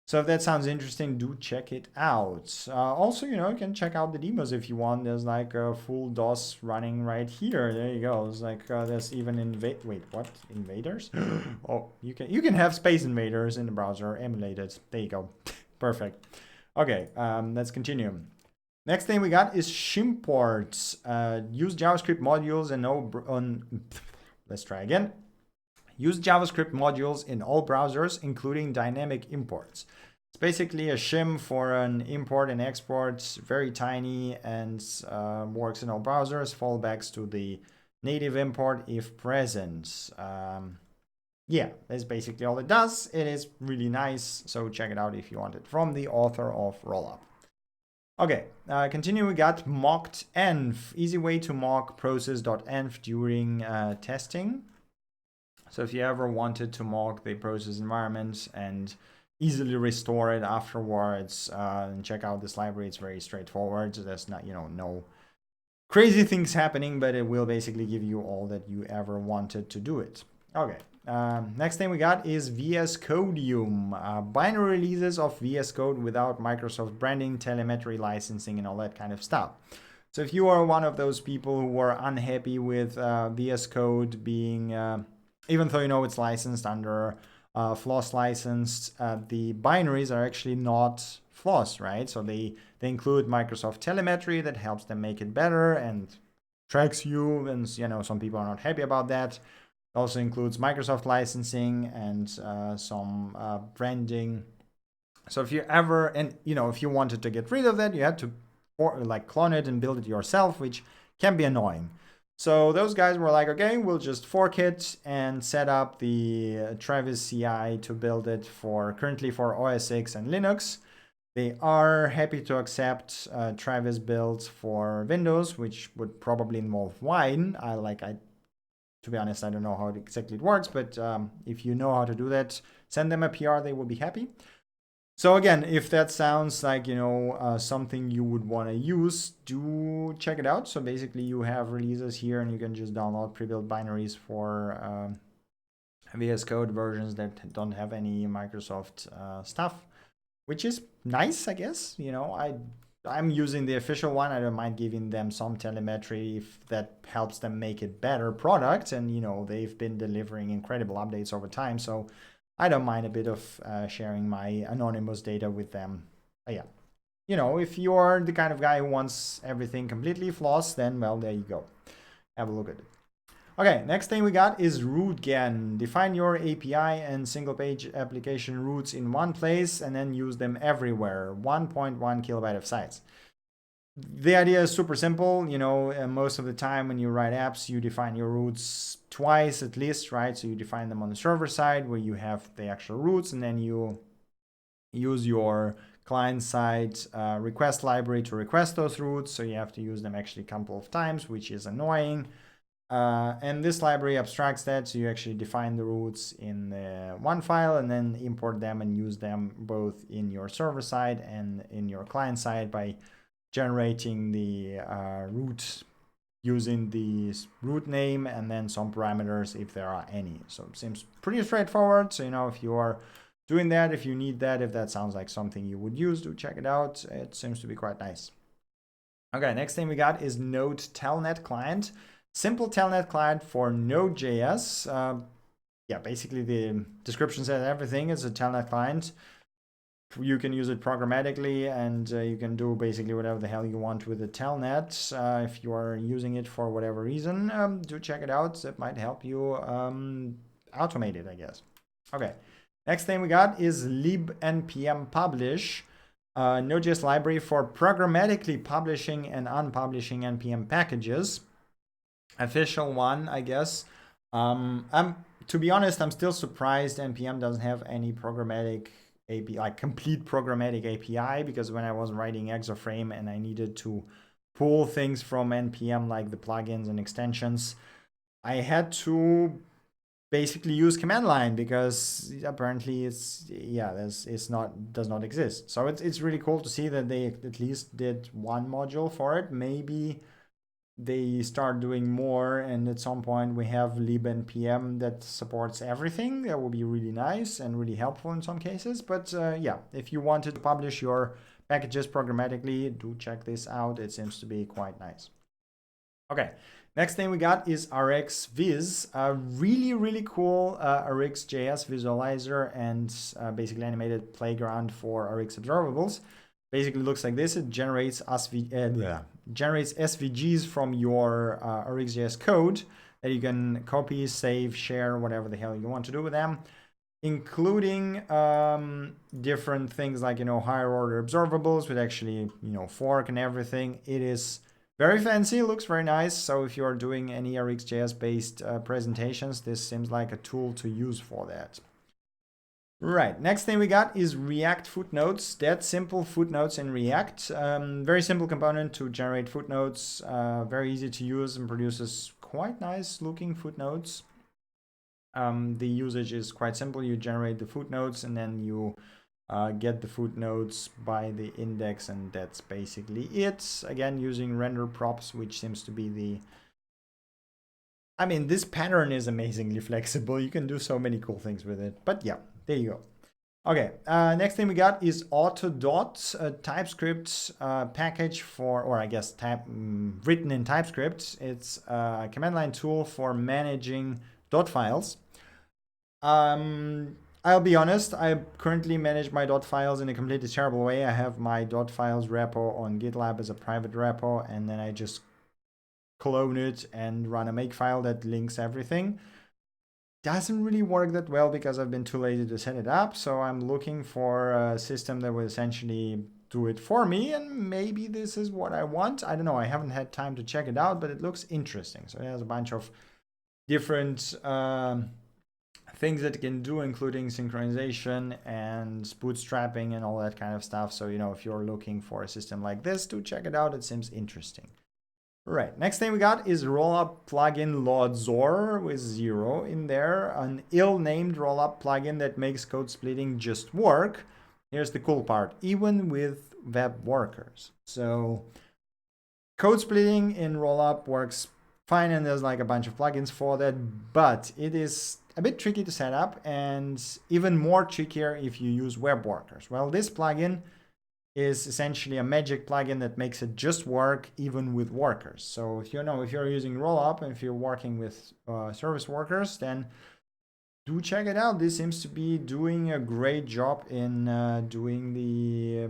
So if that sounds interesting, do check it out. Also, you can check out the demos if you want. There's like a full DOS running right here. There you go. It's like there's even wait, what? Invaders? Oh, you can have Space Invaders in the browser emulated. There you go. Perfect. Okay, let's continue. Next thing we got is Shimports. Use JavaScript modules and let's try again. Use JavaScript modules in all browsers, including dynamic imports. It's basically a shim for an import and export, very tiny, and works in all browsers. Fallbacks to the native import if present. That's basically all it does. It is really nice, so check it out if you want it. From the author of Rollup. Okay, continue. We got mocked-env. Easy way to mock process.env during testing. So if you ever wanted to mock the process environment and easily restore it afterwards, and check out this library. It's very straightforward. There's not, no crazy things happening, but it will basically give you all that you ever wanted to do it. Okay. Next thing we got is VS Codium, binary releases of VS Code without Microsoft branding, telemetry licensing, and all that kind of stuff. So if you are one of those people who were unhappy with VS Code being, even though it's licensed under FLOSS licensed, the binaries are actually not FLOSS, right? So they include Microsoft telemetry that helps them make it better and tracks you, and some people are not happy about that. It also includes Microsoft licensing and some branding. So if you ever, if you wanted to get rid of that, you had to clone it and build it yourself, which can be annoying. So those guys were like, okay, we'll just fork it and set up the Travis CI to build it currently for OS X and Linux. They are happy to accept Travis builds for Windows, which would probably involve Wine. To be honest, I don't know how exactly it works, but if you know how to do that, send them a PR, they will be happy. So again, if that sounds like, something you would want to use, do check it out. So basically you have releases here and you can just download pre-built binaries for VS Code versions that don't have any Microsoft stuff, which is nice, I guess. I'm using the official one. I don't mind giving them some telemetry if that helps them make it better product. And, they've been delivering incredible updates over time. So I don't mind a bit of sharing my anonymous data with them. Yeah. If you're the kind of guy who wants everything completely flawless, then, well, there you go. Have a look at it. Okay, next thing we got is root-gen. Define your API and single-page application routes in one place and then use them everywhere. 1.1 kilobyte of size. The idea is super simple. Most of the time when you write apps, you define your routes twice at least, right? So you define them on the server side where you have the actual routes, and then you use your client side request library to request those routes. So you have to use them actually a couple of times, which is annoying. And this library abstracts that, so you actually define the routes in one file and then import them and use them both in your server side and in your client side by generating the route using the root name and then some parameters if there are any. So it seems pretty straightforward. So, if you are doing that, if you need that, if that sounds like something you would use, do check it out. It seems to be quite nice. Okay, next thing we got is node-telnet-client. Simple telnet client for Node.js. Yeah, basically the description says everything. It's a telnet client. You can use it programmatically, and you can do basically whatever the hell you want with the telnet. If you are using it for whatever reason, do check it out. It might help you automate it, I guess. Okay, next thing we got is libnpm publish. Node.js library for programmatically publishing and unpublishing npm packages. Official one, I guess. To be honest, I'm still surprised npm doesn't have any programmatic API, like complete programmatic API, because when I was writing Exoframe and I needed to pull things from npm like the plugins and extensions, I had to basically use command line because apparently does not exist. So it's really cool to see that they at least did one module for it. Maybe they start doing more, and at some point we have libnpm that supports everything. That would be really nice and really helpful in some cases. But yeah, if you wanted to publish your packages programmatically, do check this out. It seems to be quite nice. Okay, next thing we got is RxViz, a really cool RxJS visualizer and basically animated playground for Rx observables. Basically looks like this. It generates SVGs from your RxJS code that you can copy, save, share, whatever the hell you want to do with them, including different things like, higher order observables with actually, fork and everything. It is very fancy, looks very nice. So if you're doing any RxJS based presentations, this seems like a tool to use for that. Right, next thing we got is react-footnotes. That's simple footnotes in React. Very simple component to generate footnotes. Very easy to use and produces quite nice looking footnotes. The usage is quite simple. You generate the footnotes and then you get the footnotes by the index, and that's basically it. Again, using render props, which seems to be this pattern is amazingly flexible. You can do so many cool things with it. But yeah, there you go. Okay, next thing we got is Autodot, a TypeScript package for, or I guess written in TypeScript. It's a command line tool for managing dot files. I'll be honest, I currently manage my dot files in a completely terrible way. I have my dot files repo on GitLab as a private repo, and then I just clone it and run a makefile that links everything. doesn't really work that well because I've been too lazy to set it up. So I'm looking for a system that will essentially do it for me, and maybe this is what I want. I don't know. I haven't had time to check it out, but it looks interesting. So it has a bunch of different things that it can do, including synchronization and bootstrapping and all that kind of stuff. So, if you're looking for a system like this, do check it out. It seems interesting. Right, next thing we got is rollup plugin Lodzor with 0 in there, an ill-named rollup plugin that makes code splitting just work. Here's the cool part, even with web workers. So code splitting in rollup works fine, and there's like a bunch of plugins for that, but it is a bit tricky to set up and even more trickier if you use web workers. Well, this plugin is essentially a magic plugin that makes it just work even with workers. So if you're using rollup and if you're working with service workers, then do check it out. This seems to be doing a great job in doing the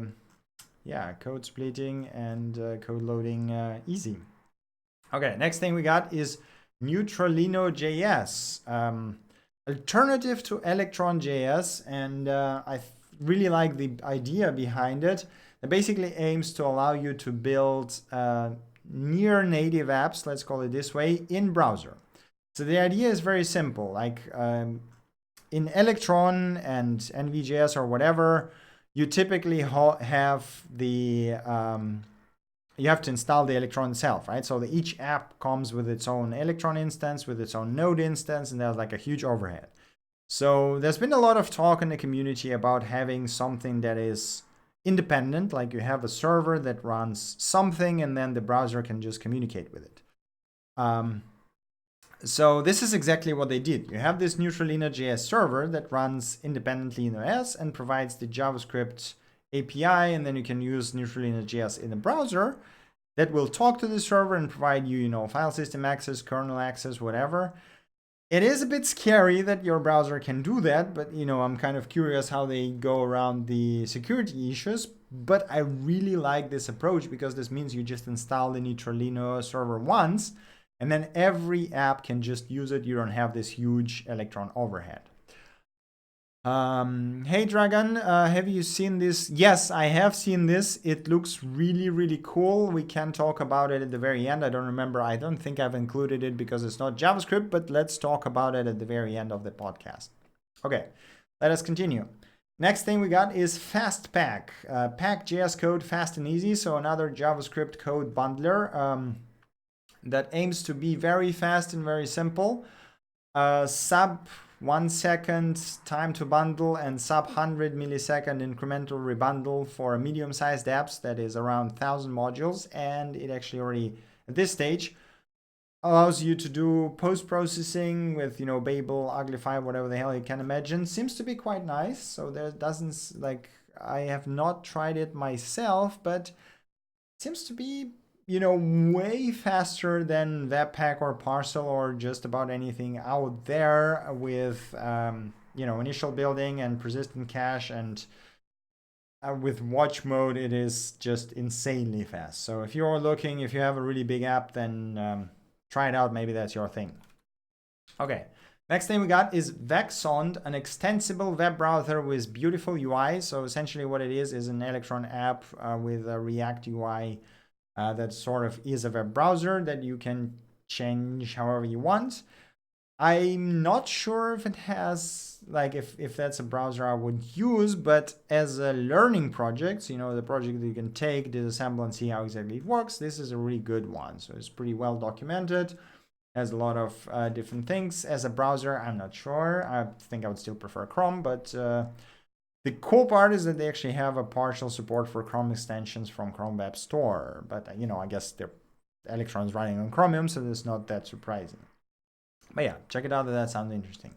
code splitting and code loading easy. Okay, next thing we got is Neutralino.js, alternative to Electron.js, and I really like the idea behind it. It basically aims to allow you to build near native apps, let's call it this way, in browser. So the idea is very simple. Like in Electron and NVJS or whatever, you typically have the you have to install the Electron itself, right? So each app comes with its own Electron instance, with its own node instance, and there's like a huge overhead. So there's been a lot of talk in the community about having something that is independent, like you have a server that runs something and then the browser can just communicate with it. So this is exactly what they did. You have this Neutralino.js server that runs independently in OS and provides the JavaScript API, and then you can use Neutralino.js in the browser that will talk to the server and provide you, file system access, kernel access, whatever. It is a bit scary that your browser can do that, but I'm kind of curious how they go around the security issues. But I really like this approach because this means you just install the Neutralino server once, and then every app can just use it. You don't have this huge Electron overhead. Hey Dragon, have you seen this? Yes, I have seen this. It looks really, really cool. We can talk about it at the very end. I don't think I've included it because it's not JavaScript, but let's talk about it at the very end of the podcast. Okay, let us continue. Next thing we got is FastPack. Pack.js code fast and easy. So another JavaScript code bundler that aims to be very fast and very simple. Sub 1 second time to bundle and sub 100 millisecond incremental rebundle for medium-sized apps that is around 1,000 modules, and it actually already at this stage allows you to do post-processing with babel, uglify, whatever the hell you can imagine. Seems to be quite nice. So there doesn't, I have not tried it myself, but it seems to be way faster than Webpack or Parcel or just about anything out there with, initial building and persistent cache. And with watch mode, it is just insanely fast. So if you have a really big app, then try it out. Maybe that's your thing. Okay. Next thing we got is Vexond, an extensible web browser with beautiful UI. So essentially what it is an Electron app with a React UI that sort of is a web browser that you can change however you want. I'm not sure if it has, if that's a browser I would use, but as a learning project, the project that you can take, disassemble, and see how exactly it works, this is a really good one. So it's pretty well documented, has a lot of different things. As a browser, I'm not sure. I think I would still prefer Chrome, but the cool part is that they actually have a partial support for Chrome extensions from Chrome Web Store. But, I guess their Electron's running on Chromium, so it's not that surprising. But yeah, check it out. That sounds interesting.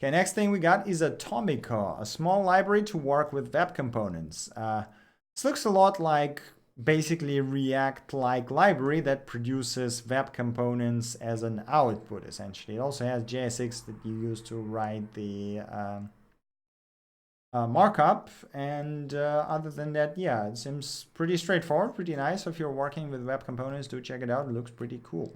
Okay, next thing we got is Atomico, a small library to work with web components. This looks a lot like basically React-like library that produces web components as an output, essentially. It also has JSX that you use to write the markup, and other than that, yeah, it seems pretty straightforward, pretty nice. So if you're working with web components, do check it out. It looks pretty cool.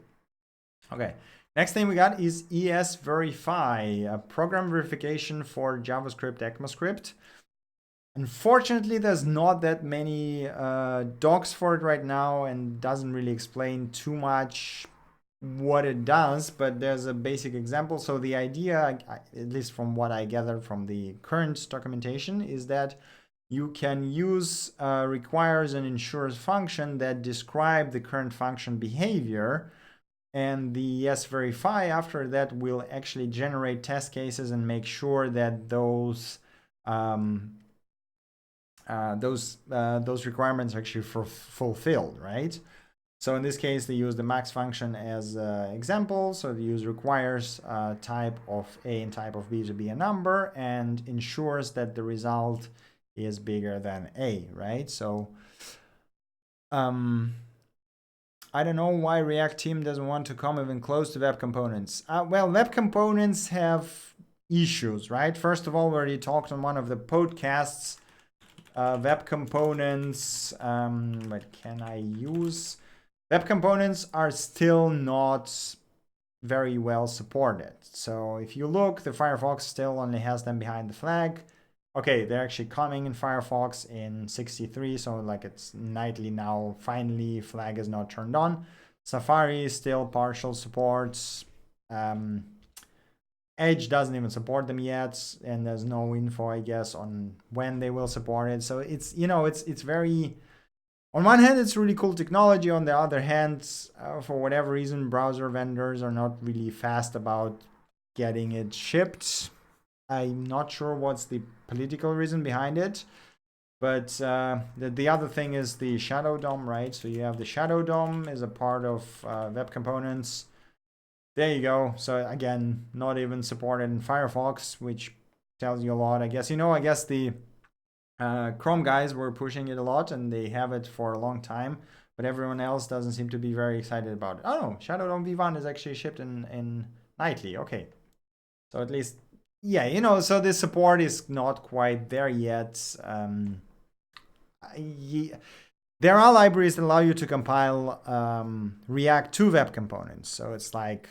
Okay, Next thing we got is ES-Verify, a program verification for JavaScript ECMAScript. Unfortunately, there's not that many docs for it right now and doesn't really explain too much what it does, but there's a basic example. So the idea, at least from what I gathered from the current documentation, is that you can use requires and ensures function that describe the current function behavior, and the ES-Verify after that will actually generate test cases and make sure that those requirements are actually fulfilled, right? So in this case, they use the max function as an example. So they use requires type of A and type of B to be a number and ensures that the result is bigger than A, right? So I don't know why React team doesn't want to come even close to web components. Well, web components have issues, right? First of all, we already talked on one of the podcasts. Web components, what can I use? Web components are still not very well supported. So if you look, the Firefox still only has them behind the flag. Okay, they're actually coming in Firefox in 63, so like it's nightly now. Finally, flag is not turned on. Safari is still partial supports. Edge doesn't even support them yet, and there's no info, I guess, on when they will support it. So it's, you know, it's very, on one hand, it's really cool technology. On the other hand, for whatever reason, browser vendors are not really fast about getting it shipped. I'm not sure what's the political reason behind it. But the other thing is the Shadow DOM, right? So you have the Shadow DOM as a part of web components. There you go. So again, not even supported in Firefox, which tells you a lot. I guess, you know, I guess the Chrome guys were pushing it a lot and they have it for a long time, but everyone else doesn't seem to be very excited about it. Oh no, Shadow DOM v1 is actually shipped in Nightly. Okay. So at least, yeah, you know, so the support is not quite there yet. There are libraries that allow you to compile React to web components. So it's like,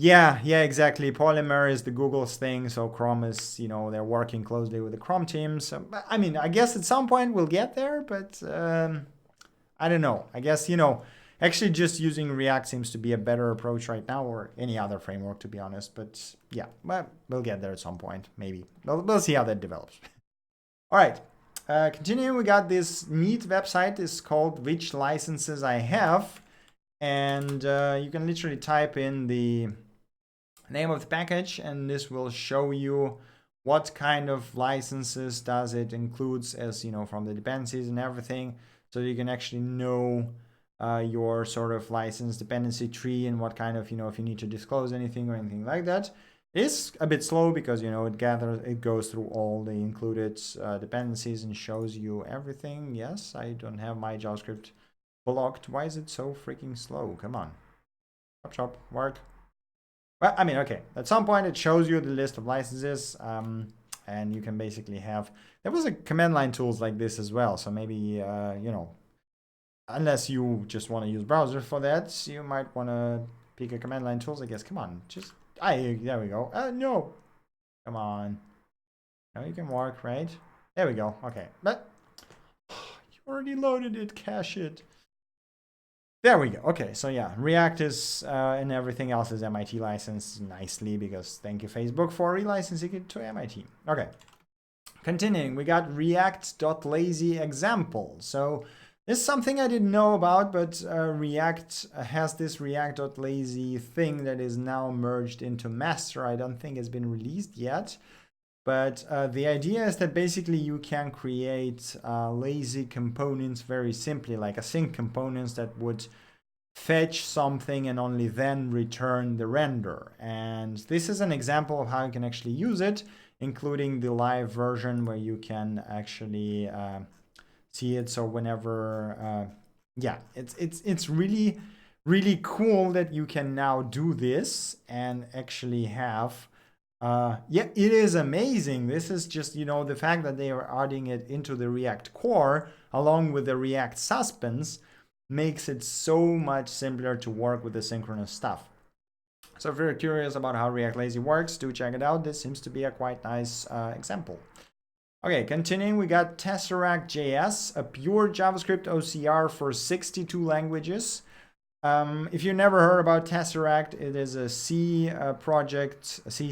yeah, exactly. Polymer is the Google's thing. So Chrome is, you know, they're working closely with the Chrome team. So, I mean, I guess at some point we'll get there, but I don't know. I guess, you know, actually just using React seems to be a better approach right now, or any other framework, to be honest. But yeah, well, we'll get there at some point, maybe. We'll see how that develops. All right. Continuing, we got this neat website. It's called Which Licenses I Have. And you can literally type in the name of the package, and this will show you what kind of licenses does it includes, as you know, from the dependencies and everything. So you can actually know your sort of license dependency tree and what kind of, you know, if you need to disclose anything or anything like that. It's a bit slow because, you know, it goes through all the included dependencies and shows you everything. Yes, I don't have my JavaScript blocked. Why is it so freaking slow? Come on. Chop, work. Well, I mean, okay. At some point, it shows you the list of licenses, and you can basically have. There was a command line tools like this as well. So maybe, you know, unless you just want to use browser for that, you might want to pick a command line tools. I guess. Come on, just. There we go. No. Come on. Now you can work, right? There we go. Okay. But you already loaded it. Cache it. There we go. Okay, so yeah, React is and everything else is MIT licensed nicely, because thank you, Facebook, for relicensing it to MIT. Okay, continuing, we got React.lazy Example. So this is something I didn't know about, but React has this React.lazy thing that is now merged into master. I don't think it's been released yet. But the idea is that basically you can create lazy components very simply, like async components that would fetch something and only then return the render. And this is an example of how you can actually use it, including the live version where you can actually see it. So whenever, yeah, it's really, really cool that you can now do this and actually have. Yeah, it is amazing. This is just, you know, the fact that they are adding it into the React core along with the React suspense makes it so much simpler to work with the synchronous stuff. So if you're curious about how React.lazy works, do check it out. This seems to be a quite nice example. Okay, continuing, we got tesseract.js, a pure JavaScript OCR for 62 languages. If you never heard about Tesseract, it is a C project, a C++,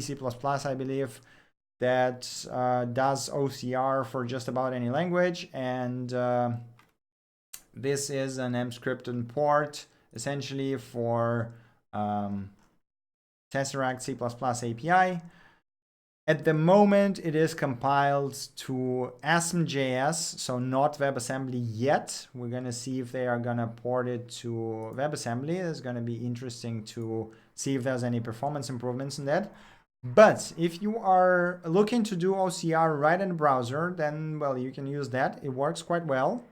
I believe, that does OCR for just about any language. And this is an mscript port, essentially, for Tesseract C++ API. At the moment, it is compiled to Asm.js, so not WebAssembly yet. We're going to see if they are going to port it to WebAssembly. It's going to be interesting to see if there's any performance improvements in that. But if you are looking to do OCR right in the browser, then, well, you can use that. It works quite well.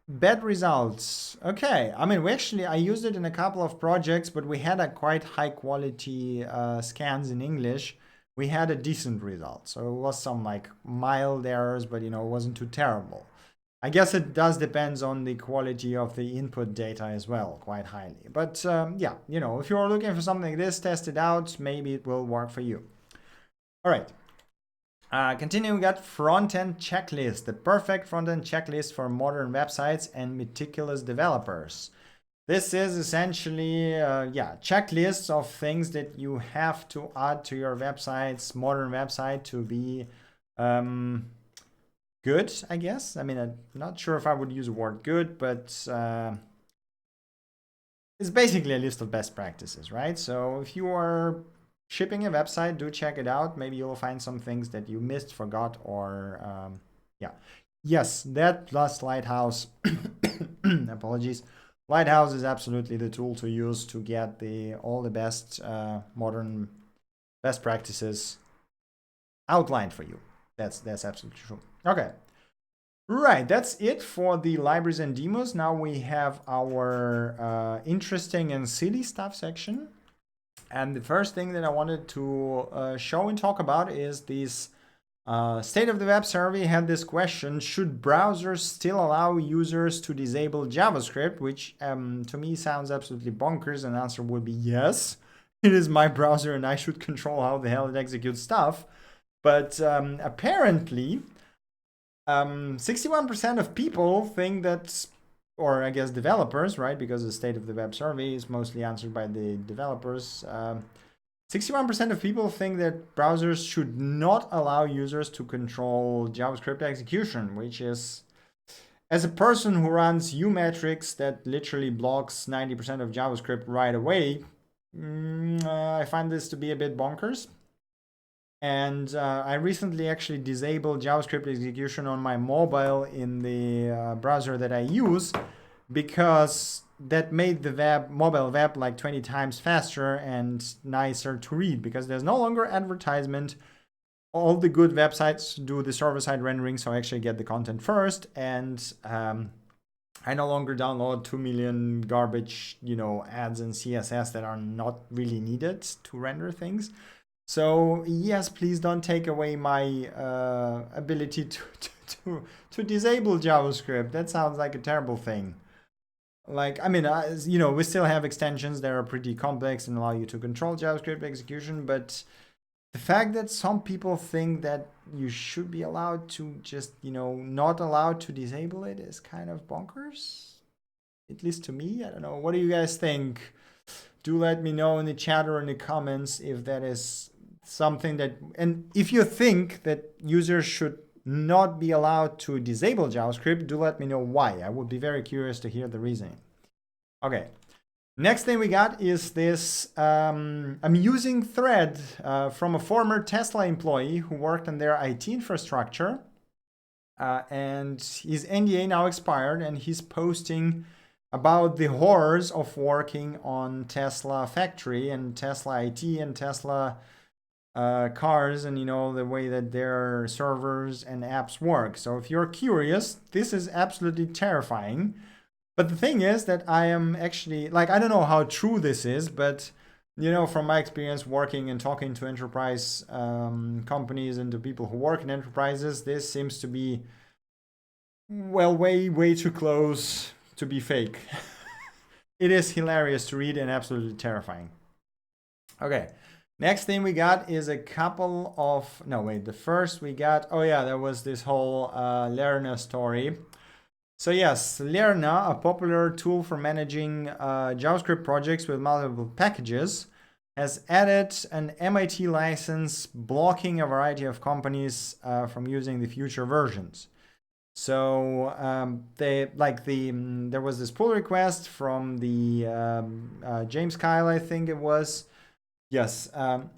Bad results. Okay, I mean, I used it in a couple of projects, but we had a quite high quality scans in English. We had a decent result. So it was some like mild errors, but it wasn't too terrible. I guess it does depends on the quality of the input data as well, quite highly. But yeah, if you're looking for something like this, test it out. Maybe it will work for you. All right. Continuing, we got front-end checklist, the perfect front-end checklist for modern websites and meticulous developers. This is essentially, checklists of things that you have to add to your website's modern website to be good, I guess. I mean, I'm not sure if I would use the word good, but it's basically a list of best practices, right? So if you are shipping a website, do check it out. Maybe you'll find some things that you missed, forgot, or yes, that plus Lighthouse. Apologies. Lighthouse is absolutely the tool to use to get all the best modern best practices outlined for you. That's absolutely true. Okay. Right, that's it for the libraries and demos. Now we have our interesting and silly stuff section. And the first thing that I wanted to show and talk about is this State of the Web survey had this question: should browsers still allow users to disable JavaScript? Which to me sounds absolutely bonkers. And the answer would be yes. It is my browser and I should control how the hell it executes stuff. But apparently, 61% of people think that, or I guess developers, right? Because the State of the Web survey is mostly answered by the developers. 61% of people think that browsers should not allow users to control JavaScript execution, which is, as a person who runs umetrics that literally blocks 90% of JavaScript right away, I find this to be a bit bonkers. And I recently actually disabled JavaScript execution on my mobile in the browser that I use, because that made the mobile web like 20 times faster and nicer to read, because there's no longer advertisement. All the good websites do the server-side rendering, so I actually get the content first, and I no longer download 2 million garbage, ads and CSS that are not really needed to render things. So yes, please don't take away my ability to disable JavaScript. That sounds like a terrible thing. Like, I mean, we still have extensions that are pretty complex and allow you to control JavaScript execution, but the fact that some people think that you should be allowed to just, not allowed to disable it is kind of bonkers. At least to me. I don't know. What do you guys think? Do let me know in the chat or in the comments if that is something that, and if you think that users should not be allowed to disable JavaScript, do let me know why. I would be very curious to hear the reasoning. Okay. Next thing we got is this amusing thread from a former Tesla employee who worked on their IT infrastructure. And his NDA now expired, and he's posting about the horrors of working on Tesla factory and Tesla IT and Tesla cars, and the way that their servers and apps work. So if you're curious, this is absolutely terrifying. But the thing is that I am actually, I don't know how true this is, but from my experience working and talking to enterprise companies and to people who work in enterprises, this seems to be, well, way too close to be fake. it is hilarious to read and absolutely terrifying. Okay, next thing we got is a couple of, no wait, the first we got, oh yeah, there was this whole Lerna story. So yes, Lerna, a popular tool for managing JavaScript projects with multiple packages, has added an MIT license blocking a variety of companies from using the future versions. So there was this pull request from the James Kyle, I think it was, yes,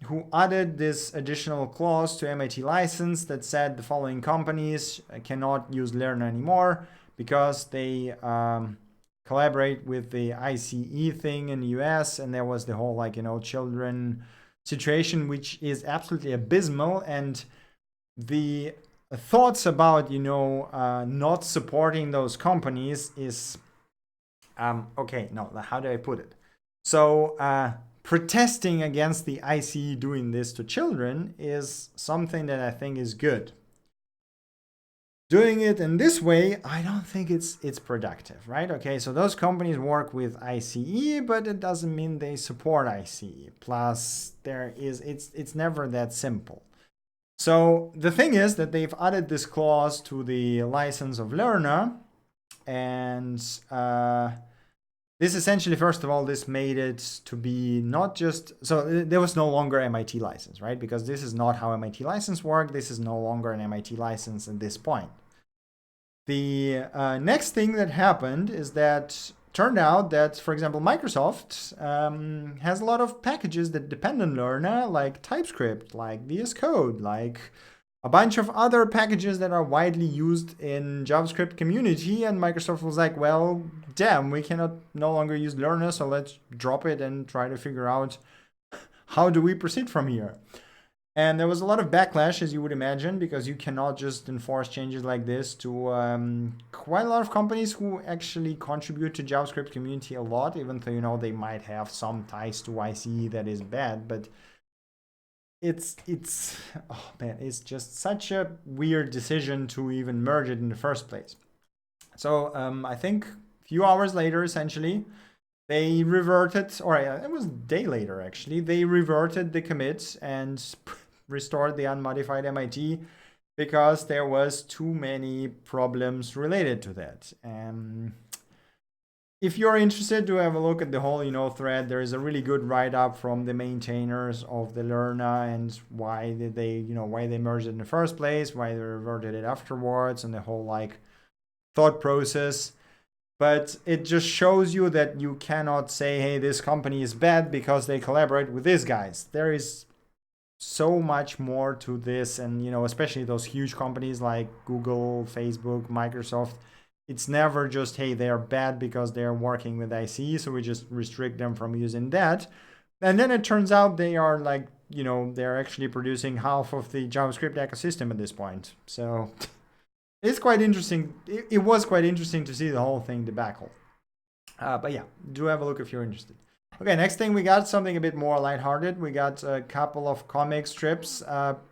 who added this additional clause to MIT license that said the following companies cannot use Lerna anymore because they collaborate with the ICE thing in the US, and there was the whole children situation, which is absolutely abysmal. And the thoughts about not supporting those companies is okay, no, how do I put it? So protesting against the ICE doing this to children is something that I think is good. Doing it in this way, I don't think it's productive, right? Okay, so those companies work with ICE, but it doesn't mean they support ICE. Plus, it's never that simple. So the thing is that they've added this clause to the license of Lerna, and this essentially, first of all, this made it to be not just, so there was no longer MIT license, right? Because this is not how MIT license worked. This is no longer an MIT license at this point. The next thing that happened is that turned out that, for example, Microsoft has a lot of packages that depend on Lerna, like TypeScript, like VS Code, like a bunch of other packages that are widely used in JavaScript community. And Microsoft was like, well, damn, we cannot no longer use Lerna, so let's drop it and try to figure out how do we proceed from here. And there was a lot of backlash, as you would imagine, because you cannot just enforce changes like this to quite a lot of companies who actually contribute to JavaScript community a lot, even though, they might have some ties to ICE that is bad. But it's oh man, it's just such a weird decision to even merge it in the first place. So I think a few hours later, essentially, they reverted, or it was a day later actually, they reverted the commit and restored the unmodified MIT because there was too many problems related to that. If you're interested to have a look at the whole thread, there is a really good write-up from the maintainers of the Lerna and why did they why they merged it in the first place, why they reverted it afterwards, and the whole thought process. But it just shows you that you cannot say, hey, this company is bad because they collaborate with these guys. There is so much more to this, and especially those huge companies like Google, Facebook, Microsoft. It's never just, hey, they are bad because they're working with ICE, so we just restrict them from using that. And then it turns out they are they're actually producing half of the JavaScript ecosystem at this point. So it's quite interesting. It was quite interesting to see the whole thing debacle. But yeah, do have a look if you're interested. Okay, next thing, we got something a bit more lighthearted. We got a couple of comic strips.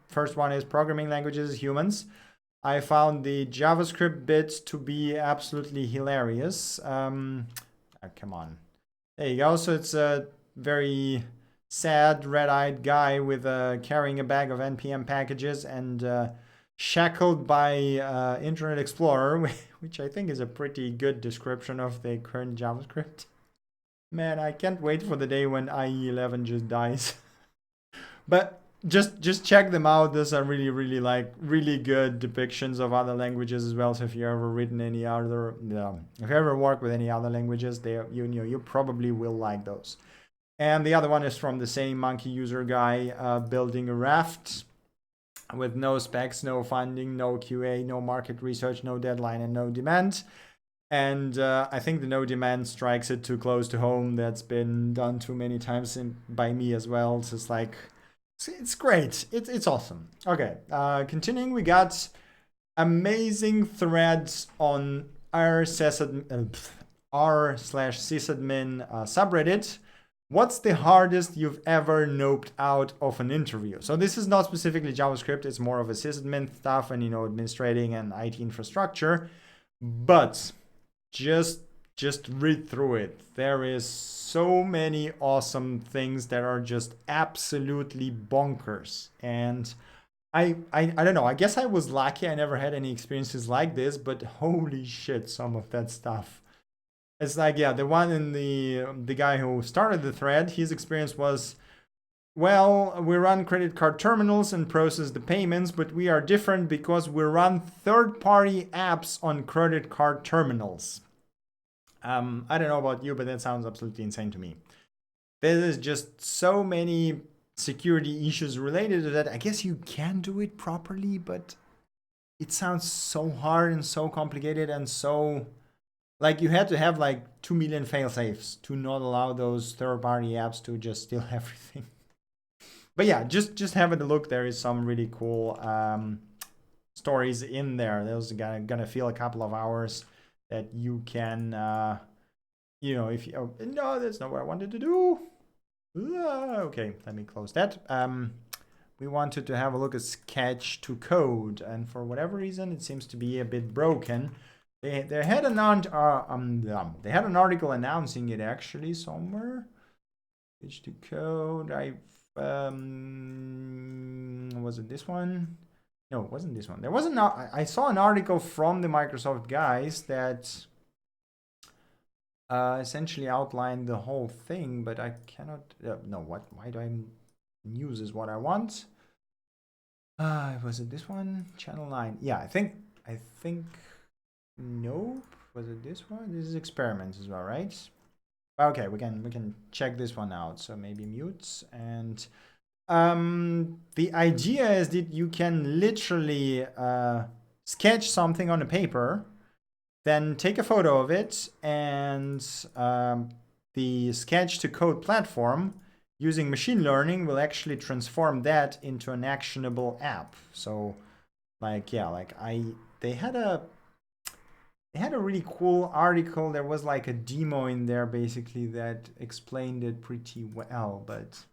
First one is Programming Languages as Humans. I found the JavaScript bit to be absolutely hilarious. Come on. There you go. So it's a very sad, red-eyed guy with carrying a bag of npm packages and shackled by Internet Explorer, which I think is a pretty good description of the current JavaScript. Man, I can't wait for the day when IE 11 just dies. But just check them out. Those are really, really really good depictions of other languages as well. So if you've ever written any other, if you ever work with any other languages, you probably will like those. And the other one is from the same monkey user guy building a raft with no specs, no funding, no QA, no market research, no deadline, and no demand. And I think the no demand strikes it too close to home. That's been done too many times by me as well. So it's great. It's awesome. Okay, continuing, we got amazing threads on r/sysadmin subreddit. What's the hardest you've ever noped out of an interview? So this is not specifically JavaScript. It's more of a sysadmin stuff and administrating and IT infrastructure. But just just read through it. There is so many awesome things that are just absolutely bonkers. And I don't know, I guess I was lucky. I never had any experiences like this, but holy shit, some of that stuff. It's like, yeah, the one in the guy who started the thread, his experience was, well, we run credit card terminals and process the payments, but we are different because we run third-party apps on credit card terminals. I don't know about you, but that sounds absolutely insane to me. There is just so many security issues related to that. I guess you can do it properly, but it sounds so hard and so complicated and so like you had to have like 2 million fail-safes to not allow those third-party apps to just steal everything. But yeah, just having a look. There is some really cool stories in there. Those are gonna fill a couple of hours that you can, if you, no, that's not what I wanted to do. Okay, let me close that. We wanted to have a look at sketch to code, and for whatever reason, it seems to be a bit broken. They had an article announcing it actually somewhere. Sketch to code. Was it this one? No, it wasn't this one. There was I saw an article from the Microsoft guys that essentially outlined the whole thing, but I cannot. No, what? Why do I? News is what I want. Was it this one? Channel 9. Yeah, I think. Nope. Was it this one? This is experiments as well, right? Okay, we can check this one out. So maybe mute. And the idea is that you can literally sketch something on a paper, then take a photo of it, and the sketch to code platform using machine learning will actually transform that into an actionable app. So like, yeah, like they had a really cool article. There was like a demo in there basically that explained it pretty well, but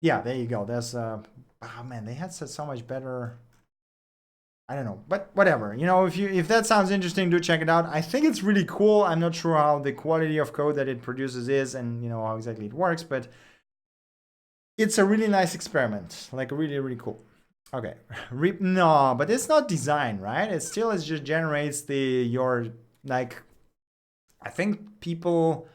yeah, there you go. There's oh man, they had so much better. I don't know, but whatever. If that sounds interesting, do check it out. I think it's really cool. I'm not sure how the quality of code that it produces is, and how exactly it works, but it's a really nice experiment. Like really, really cool. Okay, no, but it's not design, right? It just generates your like. I think people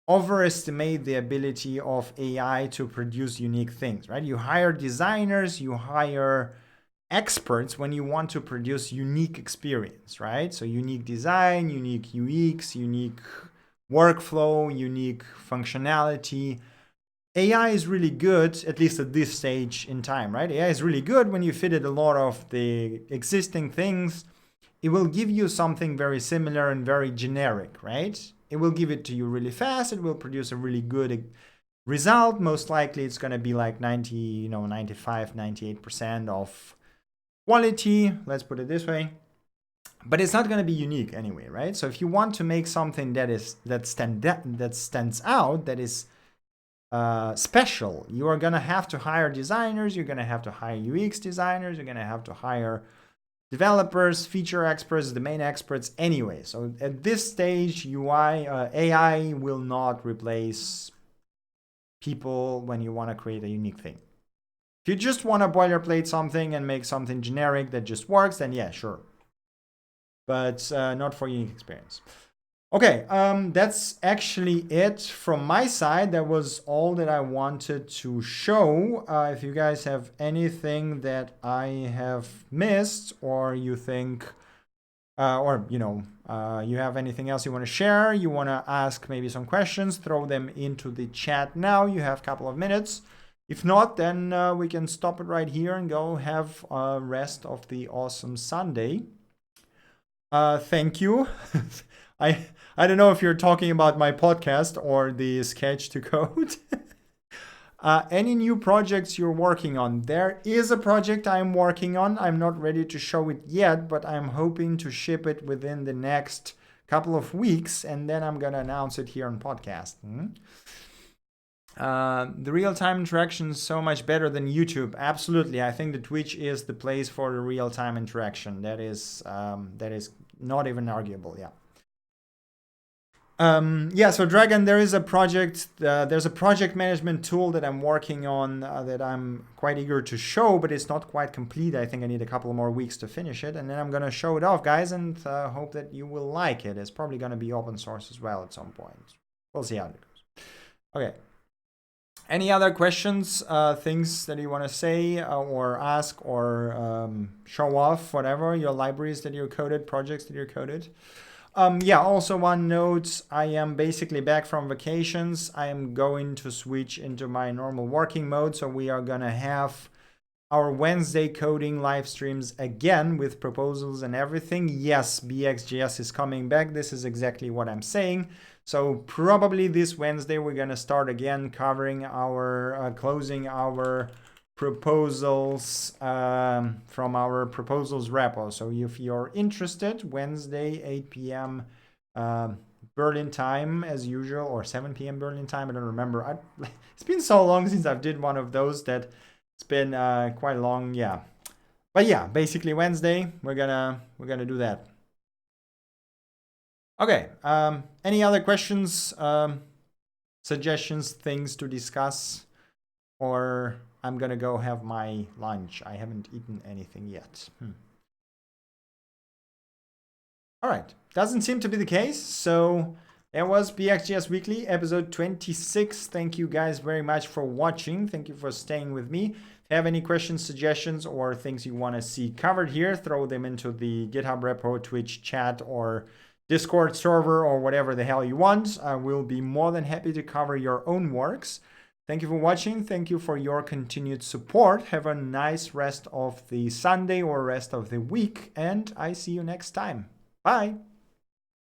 overestimate the ability of AI to produce unique things, right? You hire designers, you hire experts when you want to produce unique experience, right? So unique design, unique UX, unique workflow, unique functionality. AI is really good, at least at this stage in time, right? AI is really good when you fit it a lot of the existing things. It will give you something very similar and very generic, right? It will give it to you really fast. It will produce a really good result. Most likely it's going to be like 95, 98% of quality. Let's put it this way. But it's not going to be unique anyway, right? So if you want to make something that stands out, that is special, you are going to have to hire designers. You're going to have to hire UX designers. You're going to have to hire developers, feature experts, domain experts anyway. So at this stage, AI will not replace people when you want to create a unique thing. If you just want to boilerplate something and make something generic that just works, then yeah, sure. But not for unique experience. Okay, that's actually it from my side. That was all that I wanted to show. If you guys have anything that I have missed, or you think, you have anything else you want to share, you want to ask maybe some questions, throw them into the chat now. You have a couple of minutes. If not, then we can stop it right here and go have a rest of the awesome Sunday. Thank you. I don't know if you're talking about my podcast or the sketch to code. Any new projects you're working on? There is a project I'm working on. I'm not ready to show it yet, but I'm hoping to ship it within the next couple of weeks, and then I'm going to announce it here on podcast. The real-time interaction is so much better than YouTube. Absolutely, I think the Twitch is the place for the real-time interaction. That is not even arguable. Yeah. Yeah, so Dragon, there is a project, there's a project management tool that I'm working on that I'm quite eager to show, but it's not quite complete. I think I need a couple more weeks to finish it, and then I'm going to show it off, guys, and hope that you will like it. It's probably going to be open source as well at some point. We'll see how it goes. Okay. Any other questions, things that you want to say or ask or show off, whatever, your libraries that you coded, projects that you coded? Yeah, also one note, I am basically back from vacations. I am going to switch into my normal working mode. So we are going to have our Wednesday coding live streams again with proposals and everything. Yes, BxJS is coming back. This is exactly what I'm saying. So probably this Wednesday, we're going to start again covering our, closing our proposals from our proposals repo. So if you're interested, Wednesday 8 p.m. Berlin time as usual, or 7 p.m. Berlin time. I don't remember. It's been so long since I've did one of those that it's been quite long. Yeah, but yeah, basically Wednesday we're gonna do that. Okay. Any other questions, suggestions, things to discuss, or I'm gonna go have my lunch. I haven't eaten anything yet. All right, doesn't seem to be the case. So that was BxJS Weekly, episode 26. Thank you guys very much for watching. Thank you for staying with me. If you have any questions, suggestions, or things you want to see covered here, throw them into the GitHub repo, Twitch chat, or Discord server, or whatever the hell you want. I will be more than happy to cover your own works. Thank you for watching. Thank you for your continued support. Have a nice rest of the Sunday or rest of the week, and I see you next time. Bye.